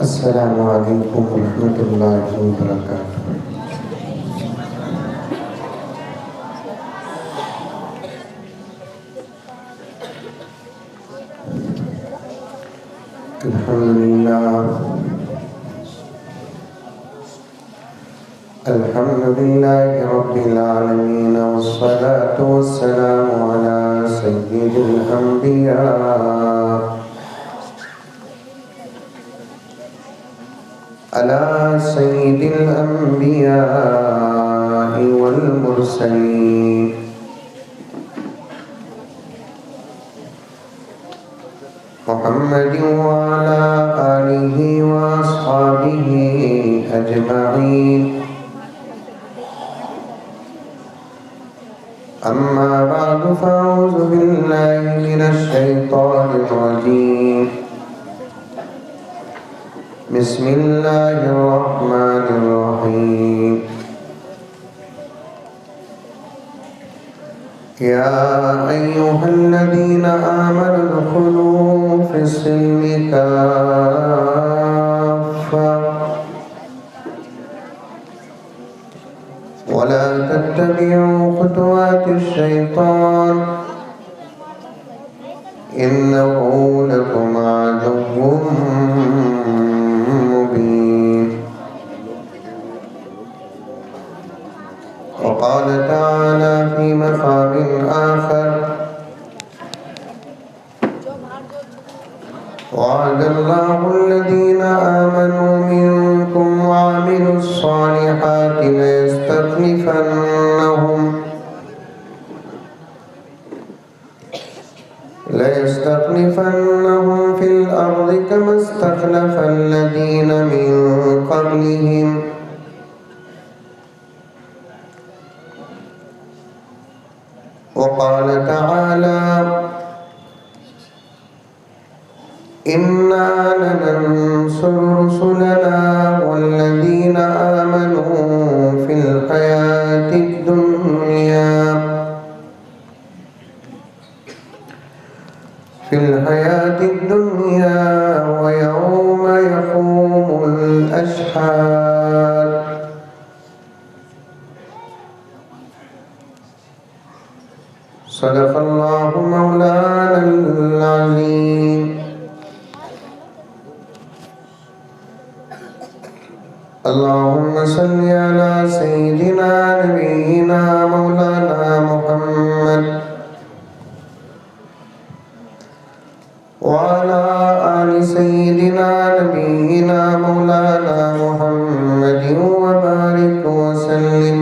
अस्सलामु अलैकुम रहमतुल्लाहि व बरकातुहू। अल्हम्दुलिल्लाहि रब्बिल आलमीन वस्सलातु वस्सलामु अला सय्यिदिल अंबिया वल मुरसलीन मुहम्मदिन व अला आलिहि व अस्हाबिहि अजमईन। अम्मा बअदु फ़अऊज़ु बिल्लाहि मिनश शैतानिर रजीम। बिस्मिल्लाहिर्रहमानिर्रहीम। या अय्युहल्लज़ीना आमनु उदख़ुलू फ़िस्सिल्मि काफ़्फ़ा वला तत्तबिऊ ख़ुतुवातिश शैतान इन्नहु लकुम अदुव्वुम मुबीन। वक़ाल तआला फ़ी मक़ामिन आख़र वअदल्लाहु अल्लज़ीना आमनू मिनकुम वअमिलुस्सालिहाति लयस्तख़्लिफ़न्नहुम फ़िल अर्ज़ि कमा इस्तख़्लफ़ल्लज़ीना मिन क़ब्लिहिम वक़ाल तआला इन्ना लनंसुरु रुसुलना वल्लज़ीना आमनू फ़िल हयातिद दुनिया व यौम यक़ूमुल अशहाद। सदक़ल्लाहु मौलानल अज़ीम। अल्लाहुम्मा सल्लि अला सय्यिदिना नबिय्यिना मौलाना मुहम्मद व अला आलि सय्यिदिना नबिय्यिना मौलाना मुहम्मदिन व बारिक व सल्लिम।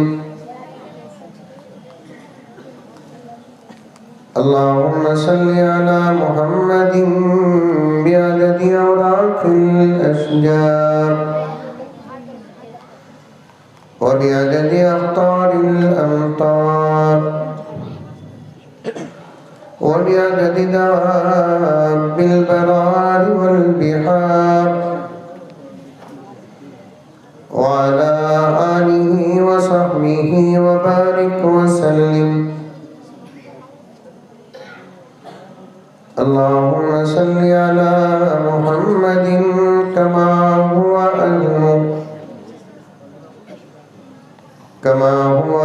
अल्लाहुम्मा सल्लि अला मुहम्मदिन बिअददि औराक़िल अशजार व बिअददि अक़तारिल अमतार व बिअददि दवाबिल बरारि वल बिहार व अला आलिहि व सहबिहि व बारिक व सल्लिम। अल्लाहुम्मा सल्लि अला मुहम्मदिन कमा हुवा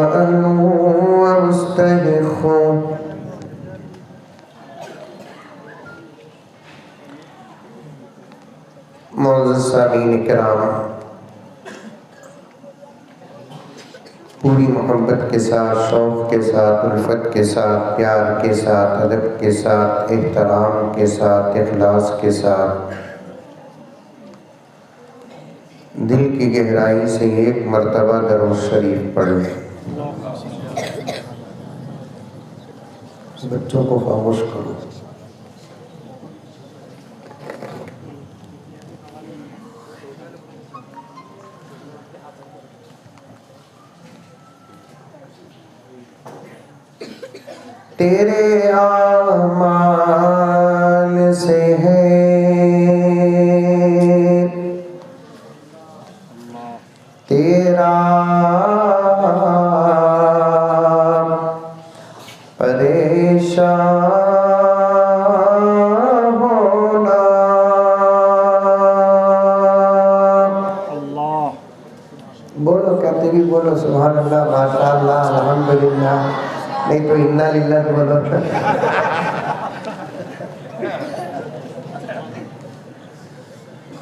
अहलुहु व मुस्तहिक़्क़ुहु। मुअज़्ज़ज़ सामीन किराम, पूरी मोहब्बत के साथ, शौक़ के साथ, उल्फत के साथ, प्यार के साथ, अदब के साथ, एहतराम के साथ, इखलास के साथ दिल की गहराई से एक मर्तबा दरूद शरीफ पढ़ लें। बच्चों को खामोश करो। तेरे आमाल से है तेरा परेशान होना भी बोलो सुभान अल्लाह, माशाअल्लाह, अल्हम्दुलिल्लाह, नहीं तो इन्ना लिल्लाह तो बोलो।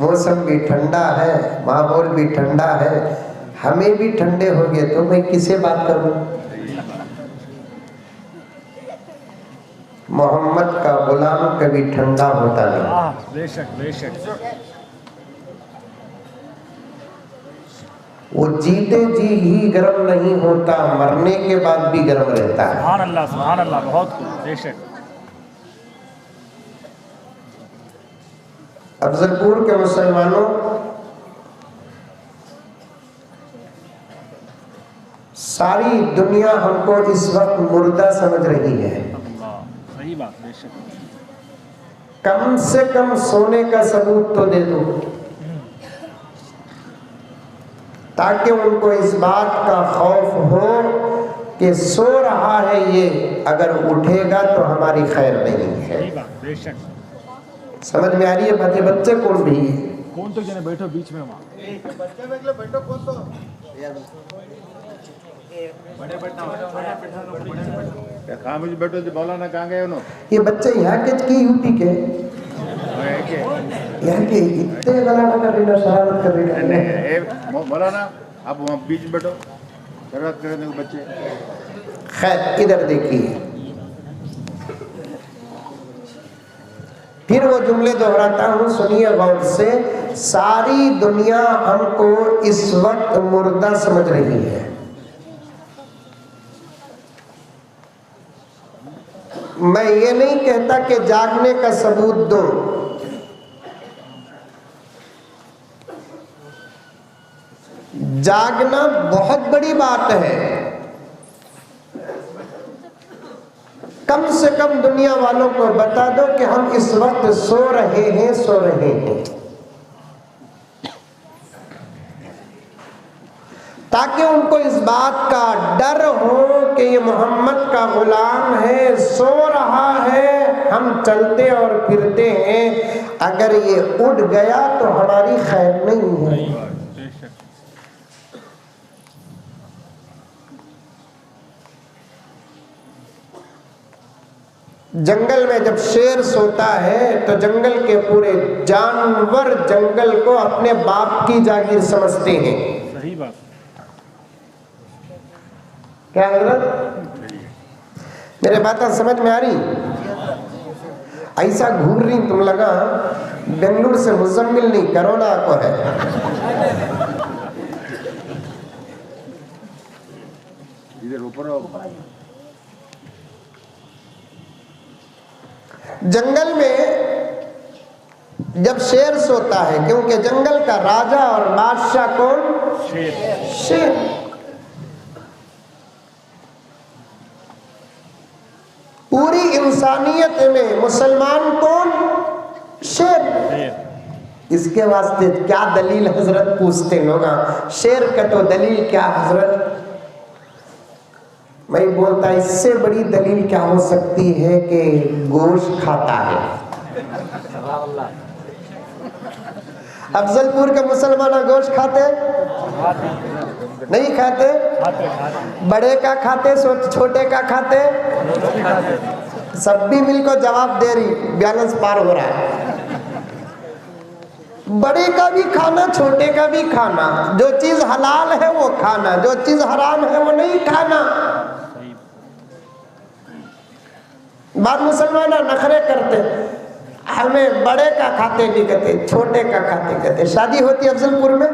मौसम भी ठंडा है, माहौल भी ठंडा है, हमें भी ठंडे हो गए तो मैं किसे बात करूं? मोहम्मद का गुलाम कभी ठंडा होता नहीं। बेशक बेशक। वो जीते जी ही गर्म नहीं होता, मरने के बाद भी गर्म रहता है। सुभान अल्लाह, बहुत खूब, बेशक। अफजलपुर के मुसलमानों, सारी दुनिया हमको इस वक्त मुर्दा समझ रही है। सही बात, बेशक। कम से कम सोने का सबूत तो दे दो, ताकि उनको इस बात का खौफ हो कि सो रहा है ये, अगर उठेगा तो हमारी खैर नहीं है। सही बात, बेशक। समझ में आ रही है बातें? बच्चे कौन भी है? कौन तो जने बैठो बीच में, वहाँ बच्चे बैठो, कौन तो बड़े बैठो जो मौलाना कहाँ गए उन्होंने? ये बच्चे यहाँ के यूपी के, यहाँ के इतने गला कर रही ना, शरारत कर रही है। मौलाना आप वहाँ बीच में बैठो, शरारत करने को बच्चे। खैर, इधर देखिए, फिर वो जुमले दोहराता हूँ, सुनिए गौर से। सारी दुनिया हमको इस वक्त मुर्दा समझ रही है। मैं ये नहीं कहता कि जागने का सबूत दो, जागना बहुत बड़ी बात है। कम से कम दुनिया वालों को बता दो कि हम इस वक्त सो रहे हैं, सो रहे हैं, ताकि उनको इस बात का डर हो कि ये मोहम्मद का गुलाम है, सो रहा है, हम चलते और फिरते हैं, अगर ये उठ गया तो हमारी खैर नहीं है। जंगल में जब शेर सोता है तो जंगल के पूरे जानवर जंगल को अपने बाप की जागीर समझते हैं। सही बात। क्या हजरत, मेरे बातें समझ में आ रही? ऐसा घूर रही तुम लगा बेंगलुरु से मुजम्मिल नहीं, कोरोना को है। इधर ऊपर जंगल में जब शेर सोता है, क्योंकि जंगल का राजा और बादशाह कौन? शेर। शेर। पूरी इंसानियत में मुसलमान कौन? शेर। इसके वास्ते क्या दलील हजरत पूछते लोग? शेर का तो दलील क्या हजरत? मैं बोलता इससे बड़ी दलील क्या हो सकती है कि गोश्त खाता है। अफजलपुर के मुसलमान गोश्त खाते नहीं? खाते। बड़े का खाते, छोटे का खाते? सब भी मिलकर जवाब दे रही, बैलेंस पार हो रहा है। बड़े का भी खाना, छोटे का भी खाना, जो चीज हलाल है वो खाना, जो चीज हराम है वो नहीं खाना। बाद मुसलमान नखरे करते, हमें बड़े का खाते नहीं कहते, छोटे का खाते कहते। शादी होती अफजलपुर में?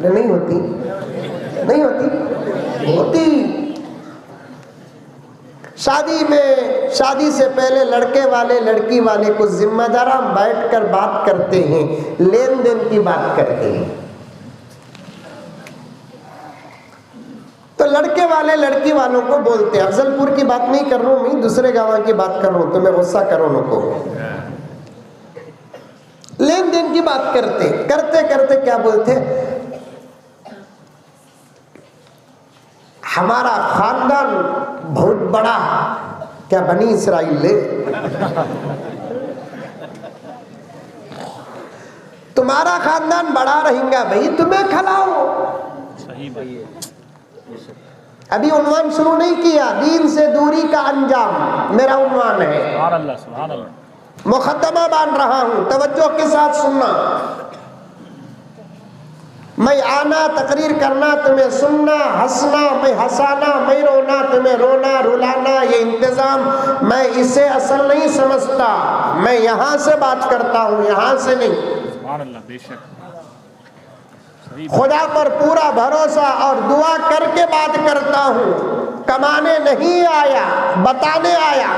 नहीं होती, नहीं होती, होती। शादी में, शादी से पहले लड़के वाले लड़की वाले कुछ जिम्मेदार बैठकर बात करते हैं, लेन देन की बात करते हैं। तो लड़के वाले लड़की वालों को बोलते हैं, अफजलपुर की बात नहीं कर रहा हूं मैं, दूसरे गांव की बात कर रहा हूं, तो मैं गुस्सा करो उनको। लेन देन की बात करते करते करते क्या बोलते, हमारा खानदान बहुत बड़ा, क्या बनी इसराइल ले, तुम्हारा खानदान बड़ा रहेगा भाई, तुम्हें खिलाओ। सही बात। अभी उन्वान शुरू नहीं किया, दीन से दूरी का अंजाम मेरा उन्वान है। सुभान अल्लाह, सुभान अल्लाह। मुकद्दमा बांध रहा हूं, तवज्जो के साथ सुनना। मैं आना, तकरीर करना, तुम्हें सुनना, हंसना, मैं हंसाना, मैं रोना, तुम्हें रोना रुलाना, ये इंतजाम मैं इसे असल नहीं समझता। मैं यहां से बात करता हूं, यहां से नहीं। सुभान अल्लाह, बेशक सही। खुदा पर पूरा भरोसा और दुआ करके बात करता हूं। कमाने नहीं आया, बताने आया।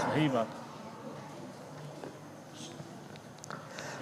सही बात।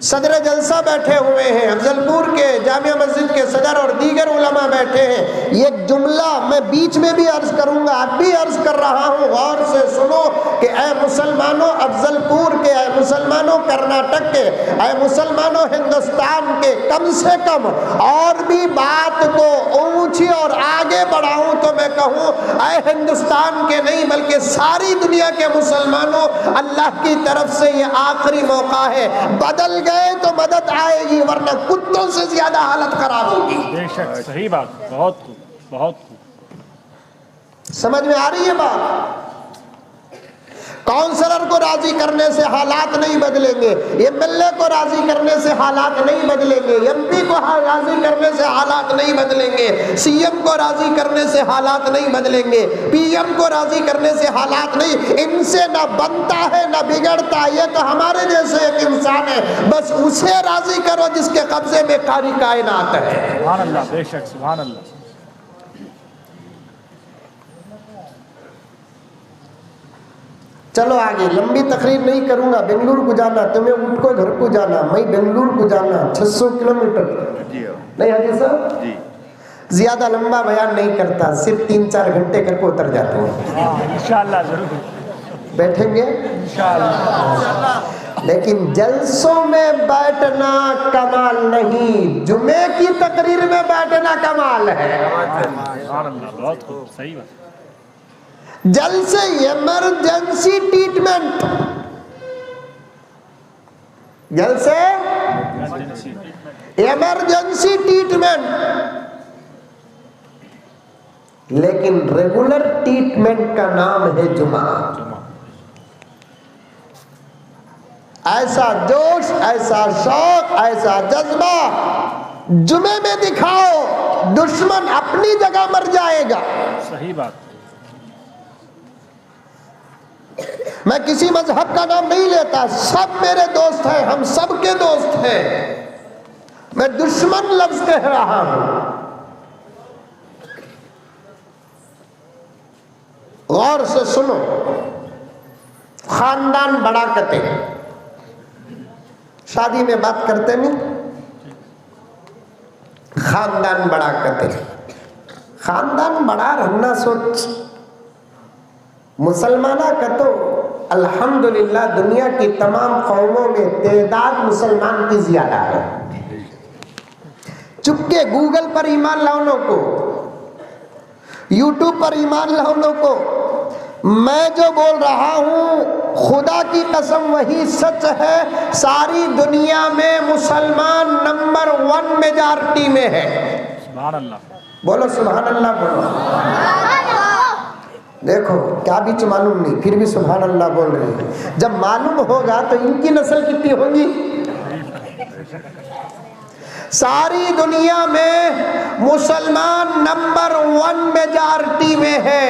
सदर जलसा बैठे हुए हैं, अफजलपुर के जामिया मस्जिद के सदर और दीगर उलमा बैठे हैं। ये जुमला मैं बीच में भी अर्ज करूंगा, अब भी अर्ज कर रहा हूं, गौर से सुनो कि ऐ मुसलमानों अफजलपुर के, ऐ मुसलमानों कर्नाटक के, ऐ मुसलमानों हिंदुस्तान के, कम से कम और भी बात को ऊंची और आगे बढ़ाऊं तो मैं कहूं ऐ हिंदुस्तान के नहीं बल्कि सारी दुनिया के मुसलमानों, अल्लाह की तरफ से ये आखिरी मौका है। बदल गए तो मदद आएगी, वरना कुत्तों से ज्यादा हालत खराब होगी। बेशक सही बात, बहुत खूब, बहुत खूब। समझ में आ रही है बात? काउंसलर को राजी करने से हालात नहीं बदलेंगे, एमएलए को राजी करने से हालात नहीं बदलेंगे, एमपी को राजी करने से हालात नहीं बदलेंगे, सीएम को राजी करने से हालात नहीं बदलेंगे, पीएम को राजी करने से हालात नहीं। इनसे ना बनता है ना बिगड़ता, ये तो हमारे जैसे एक इंसान है, बस उसे राजी करो जिसके कब्जे में कारी कायनात है। सुभान अल्लाह, बेशक सुभान अल्लाह। चलो आगे, लंबी तकरीर नहीं करूंगा। बेंगलुरु को जाना, तुम्हें उठ को घर को जाना, मैं बेंगलुरु को जाना 600 किलोमीटर। नहीं हाजी साहब जी, ज्यादा लंबा बयान नहीं करता, सिर्फ 3-4 घंटे करके उतर जाते हैं। इंशाअल्लाह जरूर बैठेंगे इंशाअल्लाह। लेकिन जलसों में बैठना कमाल नहीं, जुमे की तकरीर में बैठना कमाल है। सुभान अल्लाह, बहुत खूब, सही बात। जलसे इमरजेंसी ट्रीटमेंट, जलसे इमरजेंसी ट्रीटमेंट, लेकिन रेगुलर ट्रीटमेंट का नाम है जुमा। ऐसा जोश, ऐसा शौक, ऐसा जज्बा जुमे में दिखाओ, दुश्मन अपनी जगह मर जाएगा। सही बात। मैं किसी मजहब का नाम नहीं लेता, सब मेरे दोस्त हैं, हम सबके दोस्त हैं। मैं दुश्मन लफ्ज कह रहा हूं। गौर से सुनो, खानदान बड़ा करते, शादी में बात करते नहीं, खानदान बड़ा करते। खानदान बड़ा रहना सोच मुसलमाना का तो अल्हम्दुलिल्लाह दुनिया की तमाम कौमों में तादाद मुसलमान की ज्यादा है। चुपके गूगल पर ईमान लाने को, यूट्यूब पर ईमान लाने को, मैं जो बोल रहा हूं खुदा की कसम वही सच है। सारी दुनिया में मुसलमान नंबर 1 मेजॉरिटी में है। सुभान अल्लाह, बोलो सुभान अल्लाह, बोलो। देखो क्या बीच मालूम नहीं, फिर भी सुभान अल्लाह बोल रहे हैं। जब मालूम होगा तो इनकी नस्ल कितनी होगी। सारी दुनिया में मुसलमान नंबर 1 मेजॉरिटी में है।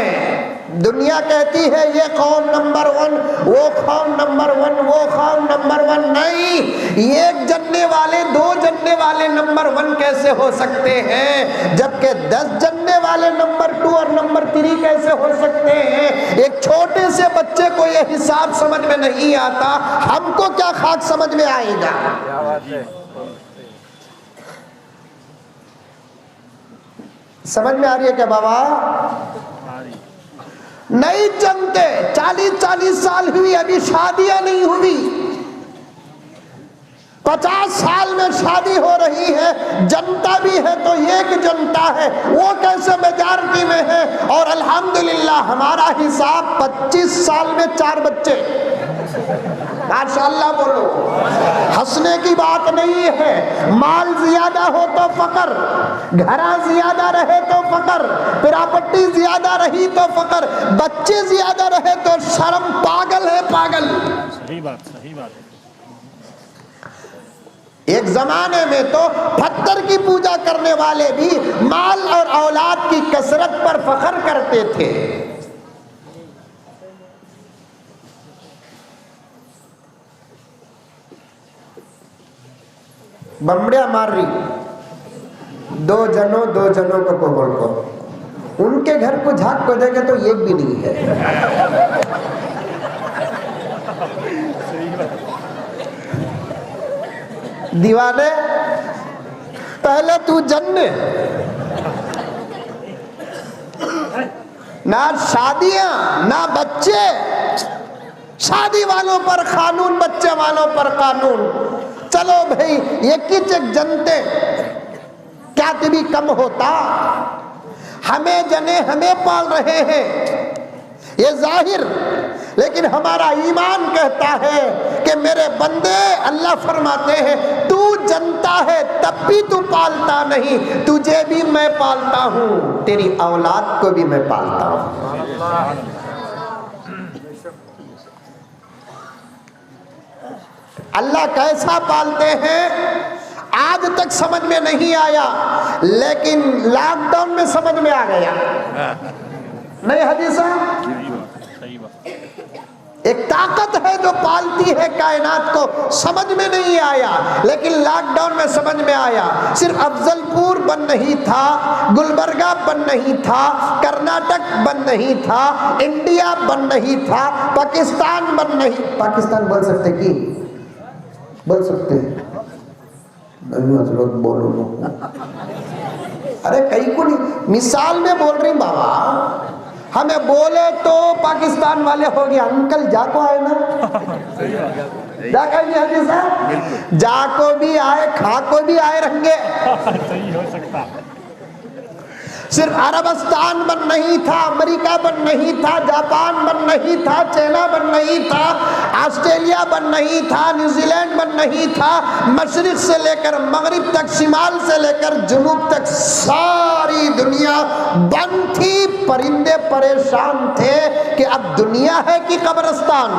दुनिया कहती है ये कौम नंबर 1, वो कौम नंबर 1, वो कौम नंबर 1। नहीं, एक जनने वाले 2 जनने वाले नंबर 1 कैसे हो सकते हैं, जबकि 10 जनने वाले नंबर 2 और नंबर 3 कैसे हो सकते हैं। एक छोटे से बच्चे को यह हिसाब समझ में नहीं आता, हमको क्या खाक समझ में आएगा। समझ में आ रही है क्या बाबा? नहीं जानते, 40-40 साल हुई, अभी शादियां नहीं हुई। 50 साल में शादी हो रही है, जनता भी है तो एक जनता है, वो कैसे मेजॉरिटी में है। और अल्हम्दुलिल्लाह हमारा हिसाब 25 साल में 4 बच्चे। माशाअल्लाह बोलो। हंसने की बात नहीं है। माल ज्यादा हो तो फकर, घरा ज्यादा रहे तो फकर, प्रॉपर्टी ज्यादा रही तो फकर, बच्चे ज्यादा रहे तो शर्म। पागल है पागल। सही बात है। एक जमाने में तो पत्थर की पूजा करने वाले भी माल और औलाद की कसरत पर फख्र करते थे। बमड़िया मार रही दो जनों को बोल को, उनके घर को झांक को देखे तो एक भी नहीं है। दीवाने पहले तू जन्ने, ना शादियां ना बच्चे, शादी वालों पर कानून, बच्चे वालों पर कानून। चलो भाई एक ही चेक जनते क्या भी कम होता, हमें जने हमें पाल रहे हैं ये जाहिर, लेकिन हमारा ईमान कहता है कि मेरे बंदे, अल्लाह फरमाते हैं तू जनता है तब भी तू पालता नहीं, तुझे भी मैं पालता हूं, तेरी औलाद को भी मैं पालता हूं। अल्लाह कैसा पालते हैं आज तक समझ में नहीं आया, लेकिन लॉकडाउन में समझ में आ गया। नहीं हदीसा, एक ताकत है जो पालती है कायनात को, समझ में नहीं आया लेकिन लॉकडाउन में समझ में आया। सिर्फ अफजलपुर बंद नहीं था, गुलबर्गा बंद नहीं था, कर्नाटक बंद नहीं था, इंडिया बंद नहीं था, पाकिस्तान बंद नहीं। पाकिस्तान बोल सकते कि बोल सकते नहीं हजरत बोलो लोग। अरे कहीं को नहीं, मिसाल में बोल रही बाबा, हमें बोले तो पाकिस्तान वाले हो गए अंकल जाको आए ना, जा कहेंगे जाको भी आए खाको भी आए रहेंगे। सही हो सकता। सिर्फ अरबस्तान बन नहीं था, अमेरिका बन नहीं था, जापान बन नहीं था, चाइना बन नहीं था, ऑस्ट्रेलिया बन नहीं था, न्यूजीलैंड बन नहीं था, मशरिक से लेकर मगरिब तक, शिमाल से लेकर जुनूब तक सारी दुनिया बंद थी। परिंदे परेशान थे कि अब दुनिया है कि कब्रिस्तान।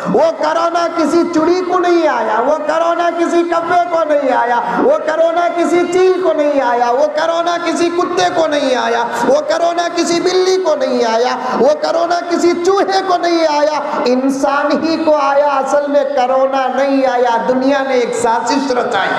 वो कोरोना किसी चुड़ी को नहीं आया, वो कोरोना किसी कब्बे को नहीं आया, वो कोरोना किसी चील को नहीं आया, वो कोरोना किसी कुत्ते को नहीं आया, वो कोरोना किसी बिल्ली को नहीं आया, वो कोरोना किसी चूहे को नहीं आया, इंसान ही को आया। असल में कोरोना नहीं आया, दुनिया ने एक साजिश रचाई।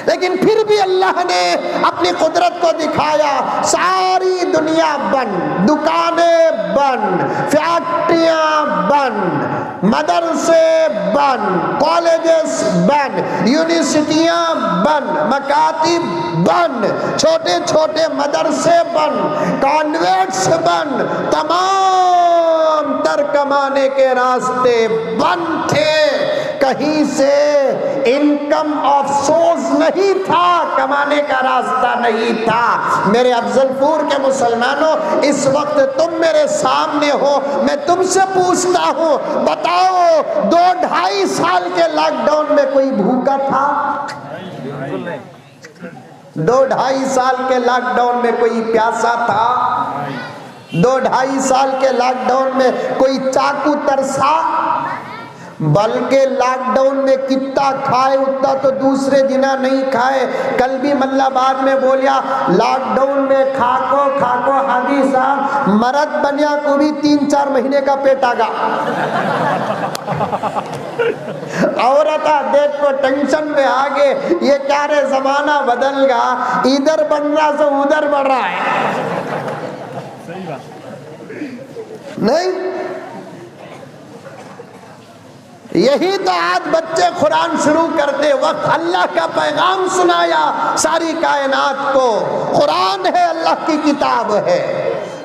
लेकिन फिर भी अल्लाह ने अपनी कुदरत को दिखाया। सारी दुनिया बंद, दुकानें बंद, फैक्ट्रियां बंद, मदरसे बंद, कॉलेजेस बंद, यूनिवर्सिटियां बंद, मकातिब बंद, छोटे छोटे मदरसे बंद, कॉन्वेंट्स बंद, तमाम तर कमाने के रास्ते बंद थे। कहीं से इनकम ऑफ सोर्स नहीं था, कमाने का रास्ता नहीं था। मेरे अफजलपुर के मुसलमानों, इस वक्त तुम मेरे सामने हो, मैं तुमसे पूछता हूं, बताओ 2-2.5 साल के लॉकडाउन में कोई भूखा था? 2-2.5 साल के लॉकडाउन में कोई प्यासा था? 2-2.5 साल के लॉकडाउन में कोई चाकू तरसा? बल्कि लॉकडाउन में कितना खाए उतना तो दूसरे दिना नहीं खाए। कल भी मल्लाबाद में बोलिया लॉकडाउन में खाको खाको हादी साहब मर्द बनिया को भी 3-4 महीने का पेट आगा। औरता देख को टेंशन में आगे, ये क्या रे जमाना बदल गया, इधर बढ़ रहा तो उधर बढ़ रहा है। सही बात नहीं, यही तो आज बच्चे कुरान शुरू करते वक्त अल्लाह का पैगाम सुनाया सारी कायनात को। कुरान है, अल्लाह की किताब है।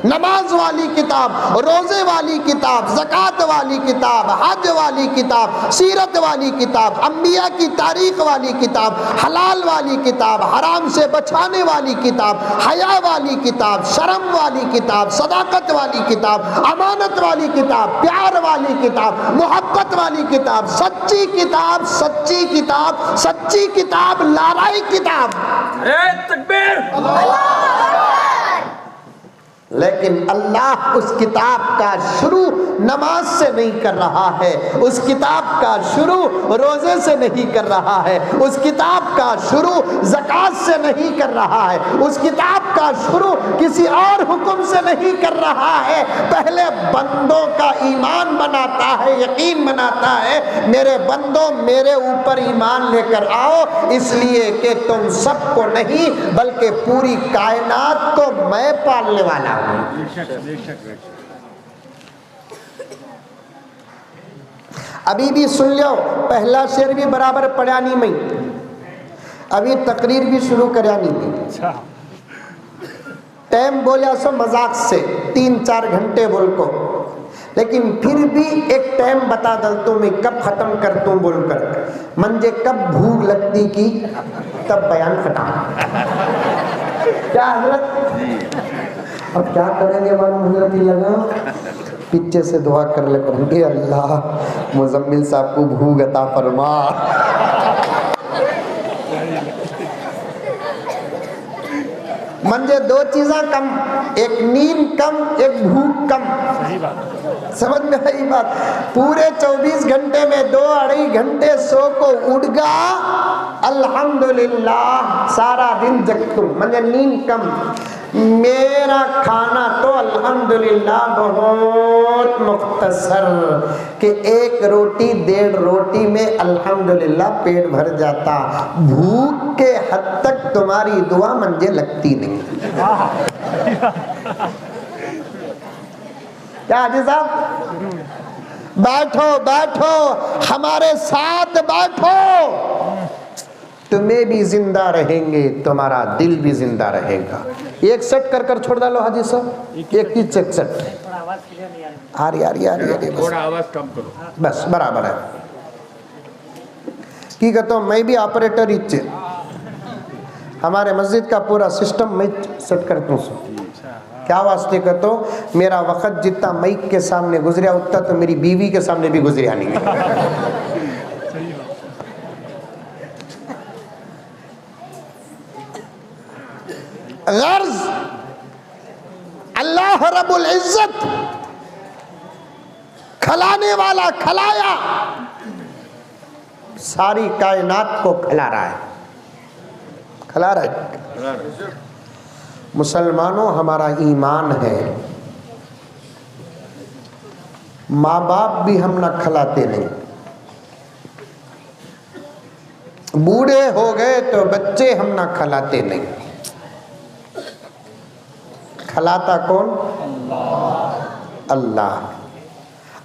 नमाज वाली किताब, रोजे वाली किताब, ज़कात वाली किताब, हज वाली किताब, सीरत वाली किताब, अंबिया की तारीख वाली किताब, हलाल वाली किताब, हराम से बचाने वाली किताब, हया वाली किताब, शर्म वाली किताब, सदाकत वाली किताब, अमानत वाली किताब, प्यार वाली किताब, मोहब्बत वाली किताब, सच्ची किताब, सच्ची किताब, सच्ची किताब, लाराई किताब। लेकिन अल्लाह उस किताब का शुरू नमाज से नहीं कर रहा है, उस किताब का शुरू रोजे से नहीं कर रहा है, उस किताब का शुरू ज़कात से नहीं कर रहा है, उस किताब का शुरू किसी और हुक्म से नहीं कर रहा है। पहले बंदों का ईमान बनाता है, यकीन बनाता है, मेरे बंदों मेरे ऊपर ईमान लेकर आओ, इसलिए कि तुम सबको नहीं बल्कि पूरी कायनात को मैं पालने वाला हूं। अभी भी सुन लो, पहला शेर भी बराबर पढ़ा नहीं मैं, अभी तकरीर भी शुरू करा नहीं थी। टाइम बोला सो मजाक से 3-4 घंटे बोल को, लेकिन फिर भी एक टाइम बता दलतू मैं कब खत्म कर तू बोलकर, मंजे कब भूख लगती की तब बयान खत्म। क्या हजरत, अब क्या करेंगे मालूम हजरत ही लगा, पीछे से दुआ कर ले करूँगी, अल्लाह मुजम्मिल साहब को भूख अता फरमा। मंजे 2 चीज़ें कम, एक नींद कम, एक भूख कम। सही बात, समझ में आई बात। पूरे 24 घंटे में 2-2.5 घंटे सो को उठ गा, अल्हम्दुलिल्लाह सारा दिन जगतू, मंजे नींद कम। मेरा खाना तो अल्हम्दुलिल्लाह बहुत मुख्तसर, कि 1 रोटी 1.5 रोटी में अल्हम्दुलिल्लाह पेट भर जाता। भूख के हद तक तुम्हारी दुआ मंजे लगती नहीं। क्या हाजी साहब, बैठो बैठो हमारे साथ बैठो, तुम्हें भी जिंदा रहेंगे, तुम्हारा दिल भी जिंदा रहेगा। एक सेट कर छोड़ डालो हाजी साहब, एक ही सेट। आ रही थोड़ा आवाज कम करो, बस बराबर है। की कहता हूँ मैं भी ऑपरेटर ही, हमारे मस्जिद का पूरा सिस्टम मैं सेट करता हूँ। क्या वास्ते कहता हूँ, मेरा वक्त जितना माइक के सामने गुजरिया उतना तो मेरी बीवी के सामने भी गुजरिया नहीं। गर्ज अल्लाह रब्बुल इज्जत खिलाने वाला खिलाया, सारी कायनात को खिला रहा है, खिला रहा है। मुसलमानों हमारा ईमान है, माँ बाप भी हम ना खिलाते नहीं, बूढ़े हो गए तो बच्चे हम ना खिलाते नहीं। खिलाता कौन? अल्लाह।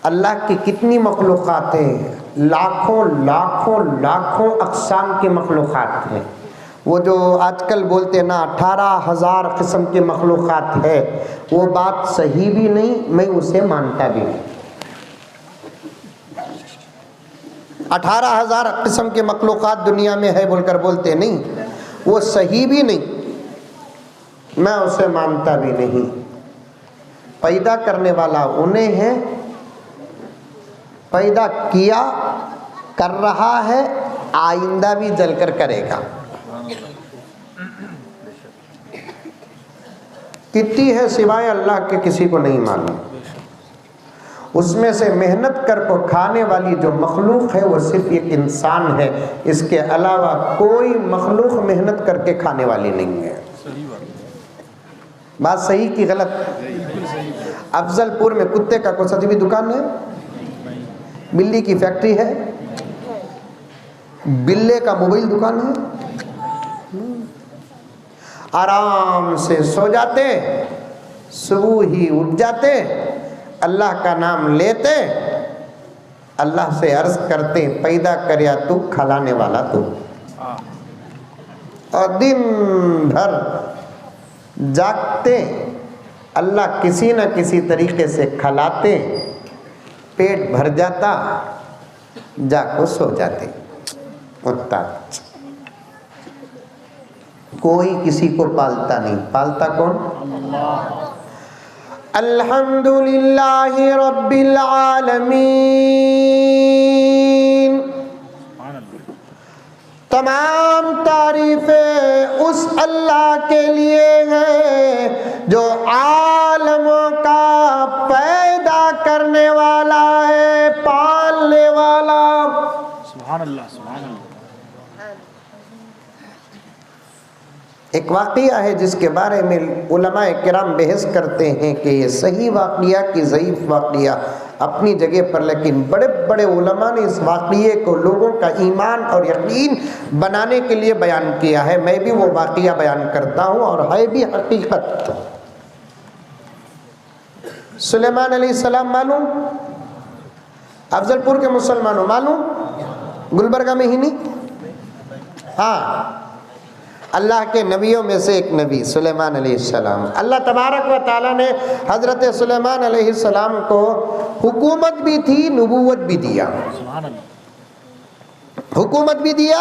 अल्लाह की कितनी मखलूक़ात हैं, लाखों लाखों लाखों अक़साम के मखलूक़ात हैं। वो जो आजकल बोलते ना 18,000 किस्म के मखलूक़ात है, वो बात सही भी नहीं, मैं उसे मानता भी नहीं। 18,000 किस्म के मखलूक़ात दुनिया में है बोलकर बोलते नहीं, वो सही भी नहीं, मैं उसे मानता भी नहीं। पैदा करने वाला उन्हें है, पैदा किया, कर रहा है, आइंदा भी जलकर करेगा। कितनी है सिवाय अल्लाह के किसी को नहीं मालूम। उसमें से मेहनत कर को खाने वाली जो मखलूक है वो सिर्फ एक इंसान है, इसके अलावा कोई मखलूक मेहनत करके खाने वाली नहीं है। बात सही कि गलत? अफजलपुर में कुत्ते का कोई सी भी दुकान है, बिल्ली की फैक्ट्री है, बिल्ले का मोबाइल दुकान है, आराम से सो जाते, सुबह ही उठ जाते, अल्लाह का नाम लेते, अल्लाह से अर्ज करते पैदा करया तू, खिलाने वाला तू, और दिन भर जागते अल्लाह किसी न किसी तरीके से खिलाते, पेट भर जाता, जाको सो जाते। उतना कोई किसी को पालता नहीं, पालता कौन? अल्हम्दुलिल्लाहि रब्बिल आलमीन। तमाम तारीफें उस अल्लाह के लिए हैं जो आलमों का पैदा करने वाला है, पालने वाला। सुभान अल्लाह, सुभान अल्लाह। एक वाक़िया है जिसके बारे में उलमाए किराम बहस करते हैं कि ये सही वाक़िया कि ज़ईफ़ वाक़िया, अपनी जगह पर, लेकिन बड़े बड़े उलमा ने इस वाक़िए को लोगों का ईमान और यकीन बनाने के लिए बयान किया है। मैं भी वो वाक़िया बयान करता हूँ और है भी हकीकत। सुलेमान अलैहिस्सलाम मालूम? अफजलपुर के मुसलमानों मालूम? गुलबर्गा में ही नहीं? हाँ, अल्लाह के नबियों में से एक नबी सुलेमान अलैहिस्सलाम। अल्लाह तबारक व तआला ने हज़रत सुलेमान अलैहिस्सलाम को हुकूमत भी थी, नबूवत भी दिया। हुकूमत भी दिया,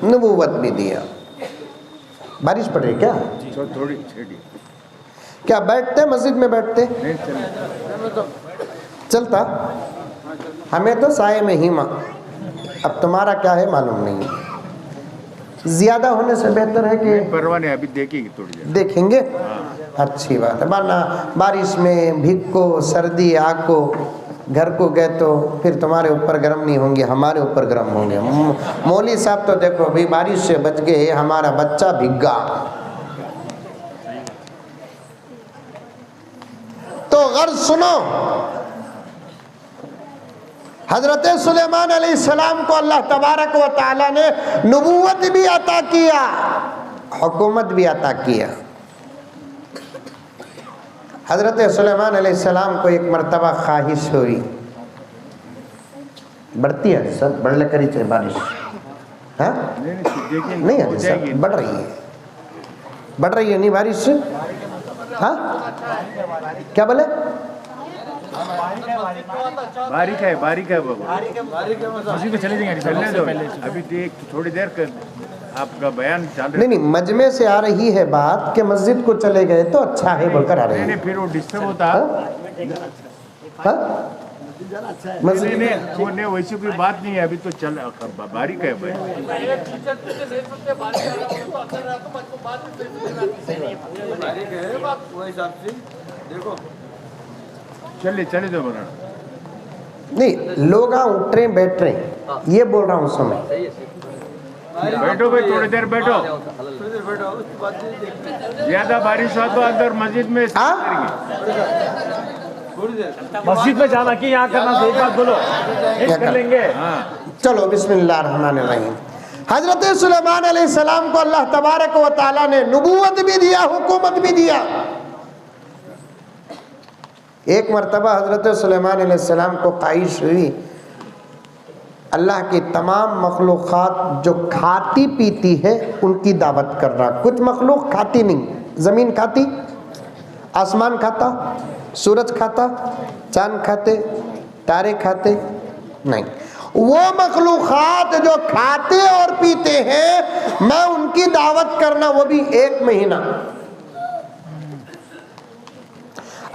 नबूवत भी दिया। बारिश पड़ रही क्या? थोड़ी क्या बैठते मस्जिद में बैठते? चलता हमें तो साये में ही माँ। अब तुम्हारा क्या है मालूम नहीं। ज्यादा होने से बेहतर है कि परवाह नहीं, अभी देखेंगे थोड़ी देर। देखेंगे, अच्छी बात है। वरना बारिश में भीग को, सर्दी आग को, घर को गए तो फिर तुम्हारे ऊपर गर्म नहीं होंगे, हमारे ऊपर गर्म होंगे। मौली साहब तो देखो भाई बारिश से बच गए, हमारा बच्चा भीगा। तो गर्ज सुनो, हजरत सुलेमान अलैहिस्सलाम को अल्लाह तबारक व तआला ने नबूवत भी अता किया, हुकूमत भी अता किया। हजरत सुलेमान अलैहिस्सलाम को एक मर्तबा ख्वाहिश हुई, बढ़ती है सब, बढ़ लेकर ही चले बारिश। हाँ नहीं है सब, बढ़ रही है, बढ़ रही है नहीं बारिश। हाँ क्या बोले? बारीक है बाबा, मस्जिद में चले जाएंगे, चलने दो अभी देख, थोड़ी देर कर आपका बयान चल रहा है। नहीं, मजमे से आ रही है बात कि मस्जिद को चले गए तो अच्छा है बोलकर आ रही है। नहीं, फिर वो डिस्टर्ब होता। मस्जिद नहीं, वैसी कोई बात नहीं है, अभी तो चल बारीक है भाई। चले दो बना। नहीं, लोग उठ रहे बैठ रहे, ये बोल रहा हूँ समय। बैठो भाई, थोड़ी देर बैठो। ज्यादा बारिश हो तो अंदर मस्जिद में मस्जिद में जाना कि यहाँ करना, सही बात बोलो, कर लेंगे। चलो बिस्मिल्लाह रहमान रहीम। हजरत सुलेमान अलैहिस्सलाम को अल्लाह तबारक व तआला ने नबूवत भी दिया, हुकूमत भी दिया। एक मरतबा हजरत सुलेमान अलैहिस्सलाम को ख्वाहिश हुई अल्लाह की तमाम मखलूक़ात जो खाती पीती है उनकी दावत करना। कुछ मखलूक खाती नहीं, ज़मीन खाती, आसमान खाता, सूरज खाता, चांद खाते, तारे खाते नहीं। वो मखलूक़ात जो खाते और पीते हैं, मैं उनकी दावत करना, वो भी 1 महीना।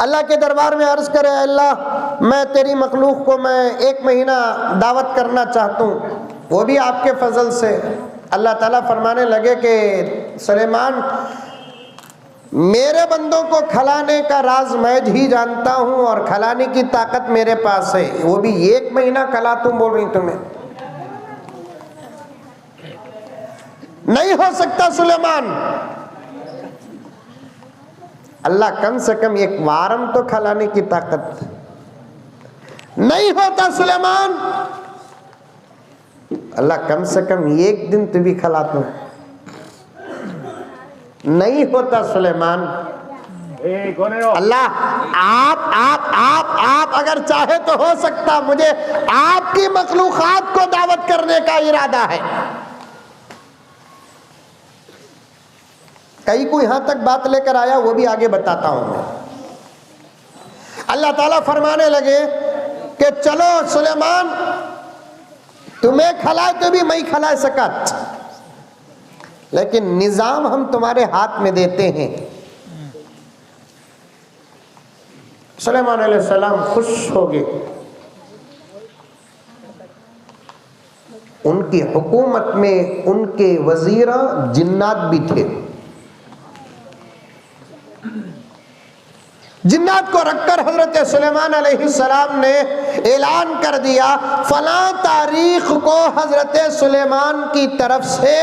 अल्लाह के दरबार में अर्ज़ करे, अल्लाह मैं तेरी मखलूक को मैं 1 महीना दावत करना चाहता हूँ, वो भी आपके फजल से। अल्लाह ताला फरमाने लगे कि सुलेमान, मेरे बंदों को खिलाने का राज मैं ही जानता हूँ और खिलाने की ताकत मेरे पास है, वो भी 1 महीना खिला तुम बोल रही तुम्हें नहीं हो सकता सुलेमान। अल्लाह कम से कम 1 वारम तो खिलाने की ताकत नहीं होता सुलेमान। अल्लाह कम से कम 1 दिन तो भी खिला तुम नहीं होता सुलेमान। अल्लाह आप अगर चाहे तो हो सकता, मुझे आपकी मखलूक़ात को दावत करने का इरादा है। कई को यहां तक बात लेकर आया, वो भी आगे बताता हूं मैं। अल्लाह ताला फरमाने लगे कि चलो सुलेमान, तुम्हें खिलाए तो भी मैं खिला सकत, लेकिन निजाम हम तुम्हारे हाथ में देते हैं। सुलेमान अलैहिस्सलाम खुश हो गए। उनकी हुकूमत में उनके वजीर जिन्नात भी थे। जिन्नात को रखकर हजरत सुलेमान अलैहिस्सलाम ने ऐलान कर दिया, फला तारीख को हजरत सुलेमान की तरफ से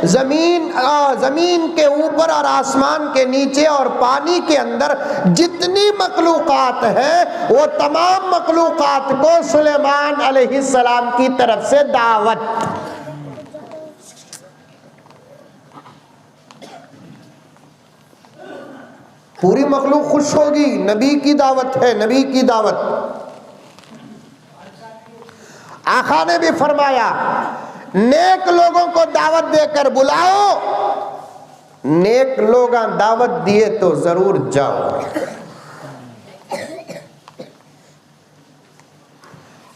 जमीन के ऊपर और आसमान के नीचे और पानी के अंदर जितनी मखलूकात है, वो तमाम मखलूकात को सुलेमान अलैहिस्सलाम की तरफ से दावत। पूरी मखलूक खुश होगी, नबी की दावत है, नबी की दावत। आका ने भी फरमाया, नेक लोगों को दावत देकर बुलाओ, नेक लोग दावत दिए तो जरूर जाओ।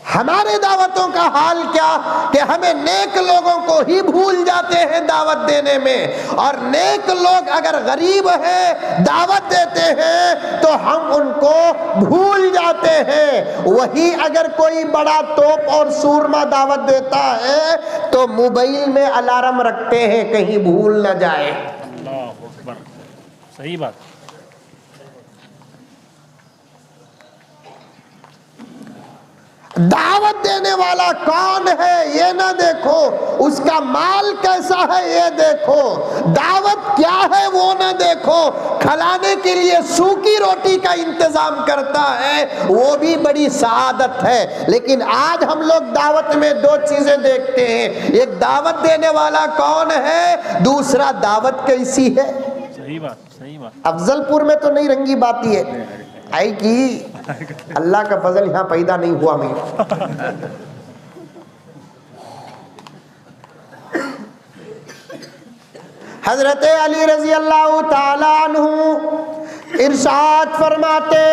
हमारे दावतों का हाल क्या कि हमें नेक लोगों को ही भूल जाते हैं दावत देने में, और नेक लोग अगर गरीब है दावत देते हैं तो हम उनको भूल जाते हैं। वही अगर कोई बड़ा तोप और सूरमा दावत देता है तो मोबाइल में अलार्म रखते हैं कहीं भूल न जाए। अल्लाह अकबर, सही बात। दावत देने वाला कौन है ये ना देखो, उसका माल कैसा है ये देखो, दावत क्या है वो ना देखो, खिलाने के लिए सूखी रोटी का इंतजाम करता है वो भी बड़ी सआदत है। लेकिन आज हम लोग दावत में दो चीजें देखते हैं, एक दावत देने वाला कौन है, दूसरा दावत कैसी है। सही बात, सही बात। अफजलपुर में तो नहीं रंगी बाती है आई कि अल्लाह का फजल यहाँ पैदा नहीं हुआ मैं। हजरत अली रजी अल्लाह ताला अन्हु इरशाद फरमाते,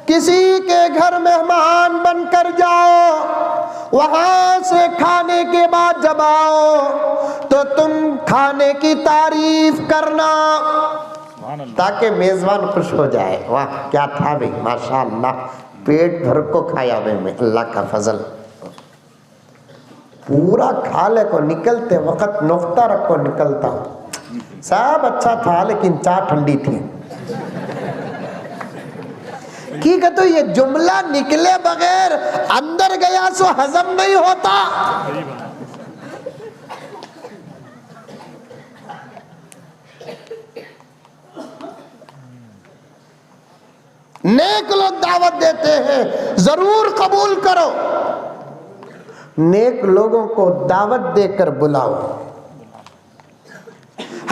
किसी के घर मेहमान बनकर जाओ, वहां से खाने के बाद जब आओ तो तुम खाने की तारीफ करना ताकि मेजबान खुश हो जाए। वाह क्या था भाई, माशाअल्लाह, पेट भर को खाया मैं, अल्लाह का फजल। पूरा खा ले को निकलते वक्त नुक्ता रख को निकलता हूँ, सब अच्छा था लेकिन चाय ठंडी थी। की कहते ये जुमला निकले बगैर अंदर गया सो हजम नहीं होता। नेक लोग दावत देते हैं, जरूर कबूल करो, नेक लोगों को दावत देकर बुलाओ।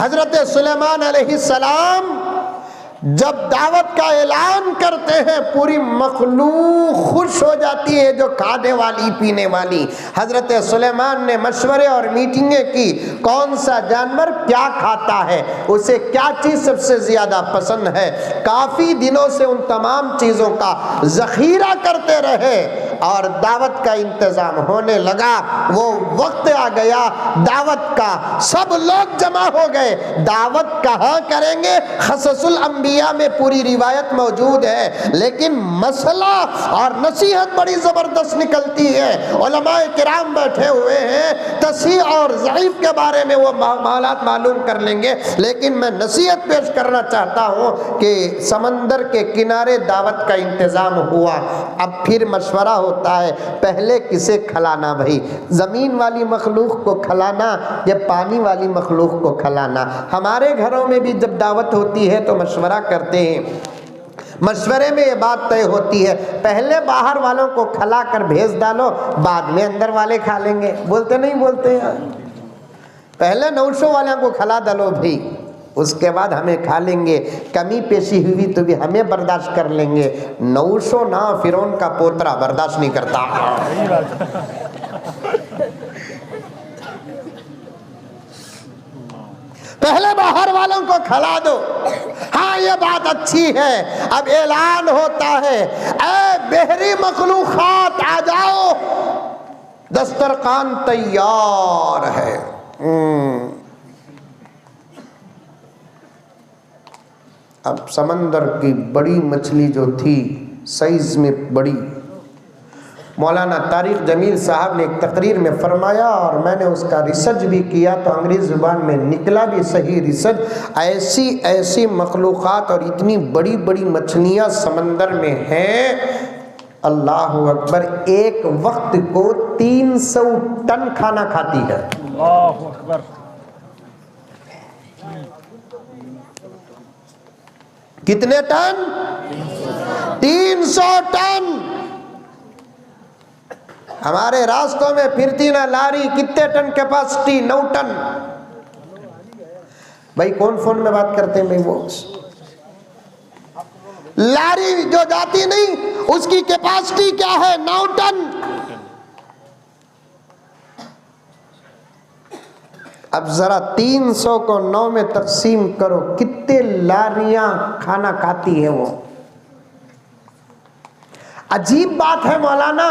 हजरत सुलेमान अलैहिस्सलाम जब दावत का ऐलान करते हैं पूरी मखलूक खुश हो जाती है, जो खाने वाली पीने वाली। हजरत सुलेमान ने मशवरे और मीटिंगें की, कौन सा जानवर क्या खाता है, उसे क्या चीज सबसे ज्यादा पसंद है। काफी दिनों से उन तमाम चीजों का जखीरा करते रहे और दावत का इंतजाम होने लगा। वो वक्त आ गया दावत का, सब लोग जमा हो गए। दावत कहाँ करेंगे, खससुल अंबिया में पूरी रिवायत मौजूद है, लेकिन मसला और नसीहत बड़ी जबरदस्त निकलती है। उलमाए किराम बैठे हुए हैं, तस्हीह और ज़ईफ के बारे में वो मामलात मालूम कर लेंगे, लेकिन मैं नसीहत पेश करना चाहता हूँ कि समंदर के किनारे दावत का इंतजाम हुआ। अब फिर मशवरा होता है, पहले किसे खिलाना भाई, ज़मीन वाली मखलूक को खिलाना या पानी वाली मखलूक को खिलाना। हमारे घरों में भी जब दावत होती है तो मशवरा करते हैं, मशवरे में ये बात तय होती है, पहले बाहर वालों को खिला कर भेज डालो, बाद में अंदर वाले खा लेंगे। बोलते नहीं बोलते हैं, पहले 900 वालों को खिला डालो भाई, उसके बाद हमें खा लेंगे, कमी पेशी हुई तो भी हमें बर्दाश्त कर लेंगे। 900 ना फिरौन का पोतरा बर्दाश्त नहीं करता। पहले बाहर वालों को खिला दो। हाँ, ये बात अच्छी है। अब ऐलान होता है, ऐ बहरी मखलूकात आ जाओ, दस्तरखान तैयार है। अब समंदर की बड़ी मछली जो थी, साइज में बड़ी, मौलाना तारिक जमील साहब ने एक तकरीर में फरमाया, और मैंने उसका रिसर्च भी किया तो अंग्रेज़ी ज़ुबान में निकला भी सही रिसर्च। ऐसी ऐसी मखलूक़ात और इतनी बड़ी बड़ी मछलियाँ समंदर में हैं, अल्लाह अकबर, एक वक्त को 300 टन खाना खाती है। अल्लाह अकबर। कितने टन? 300 टन। हमारे रास्तों में फिरती ना लारी, कितने टन कैपेसिटी? 9 टन। भाई कौन फोन में बात करते हैं भाई? वो लारी जो जाती नहीं, उसकी कैपेसिटी क्या है? 9 टन। अब जरा 300 को 9 में तकसीम करो, कितने लारियां खाना खाती है वो। अजीब बात है मौलाना,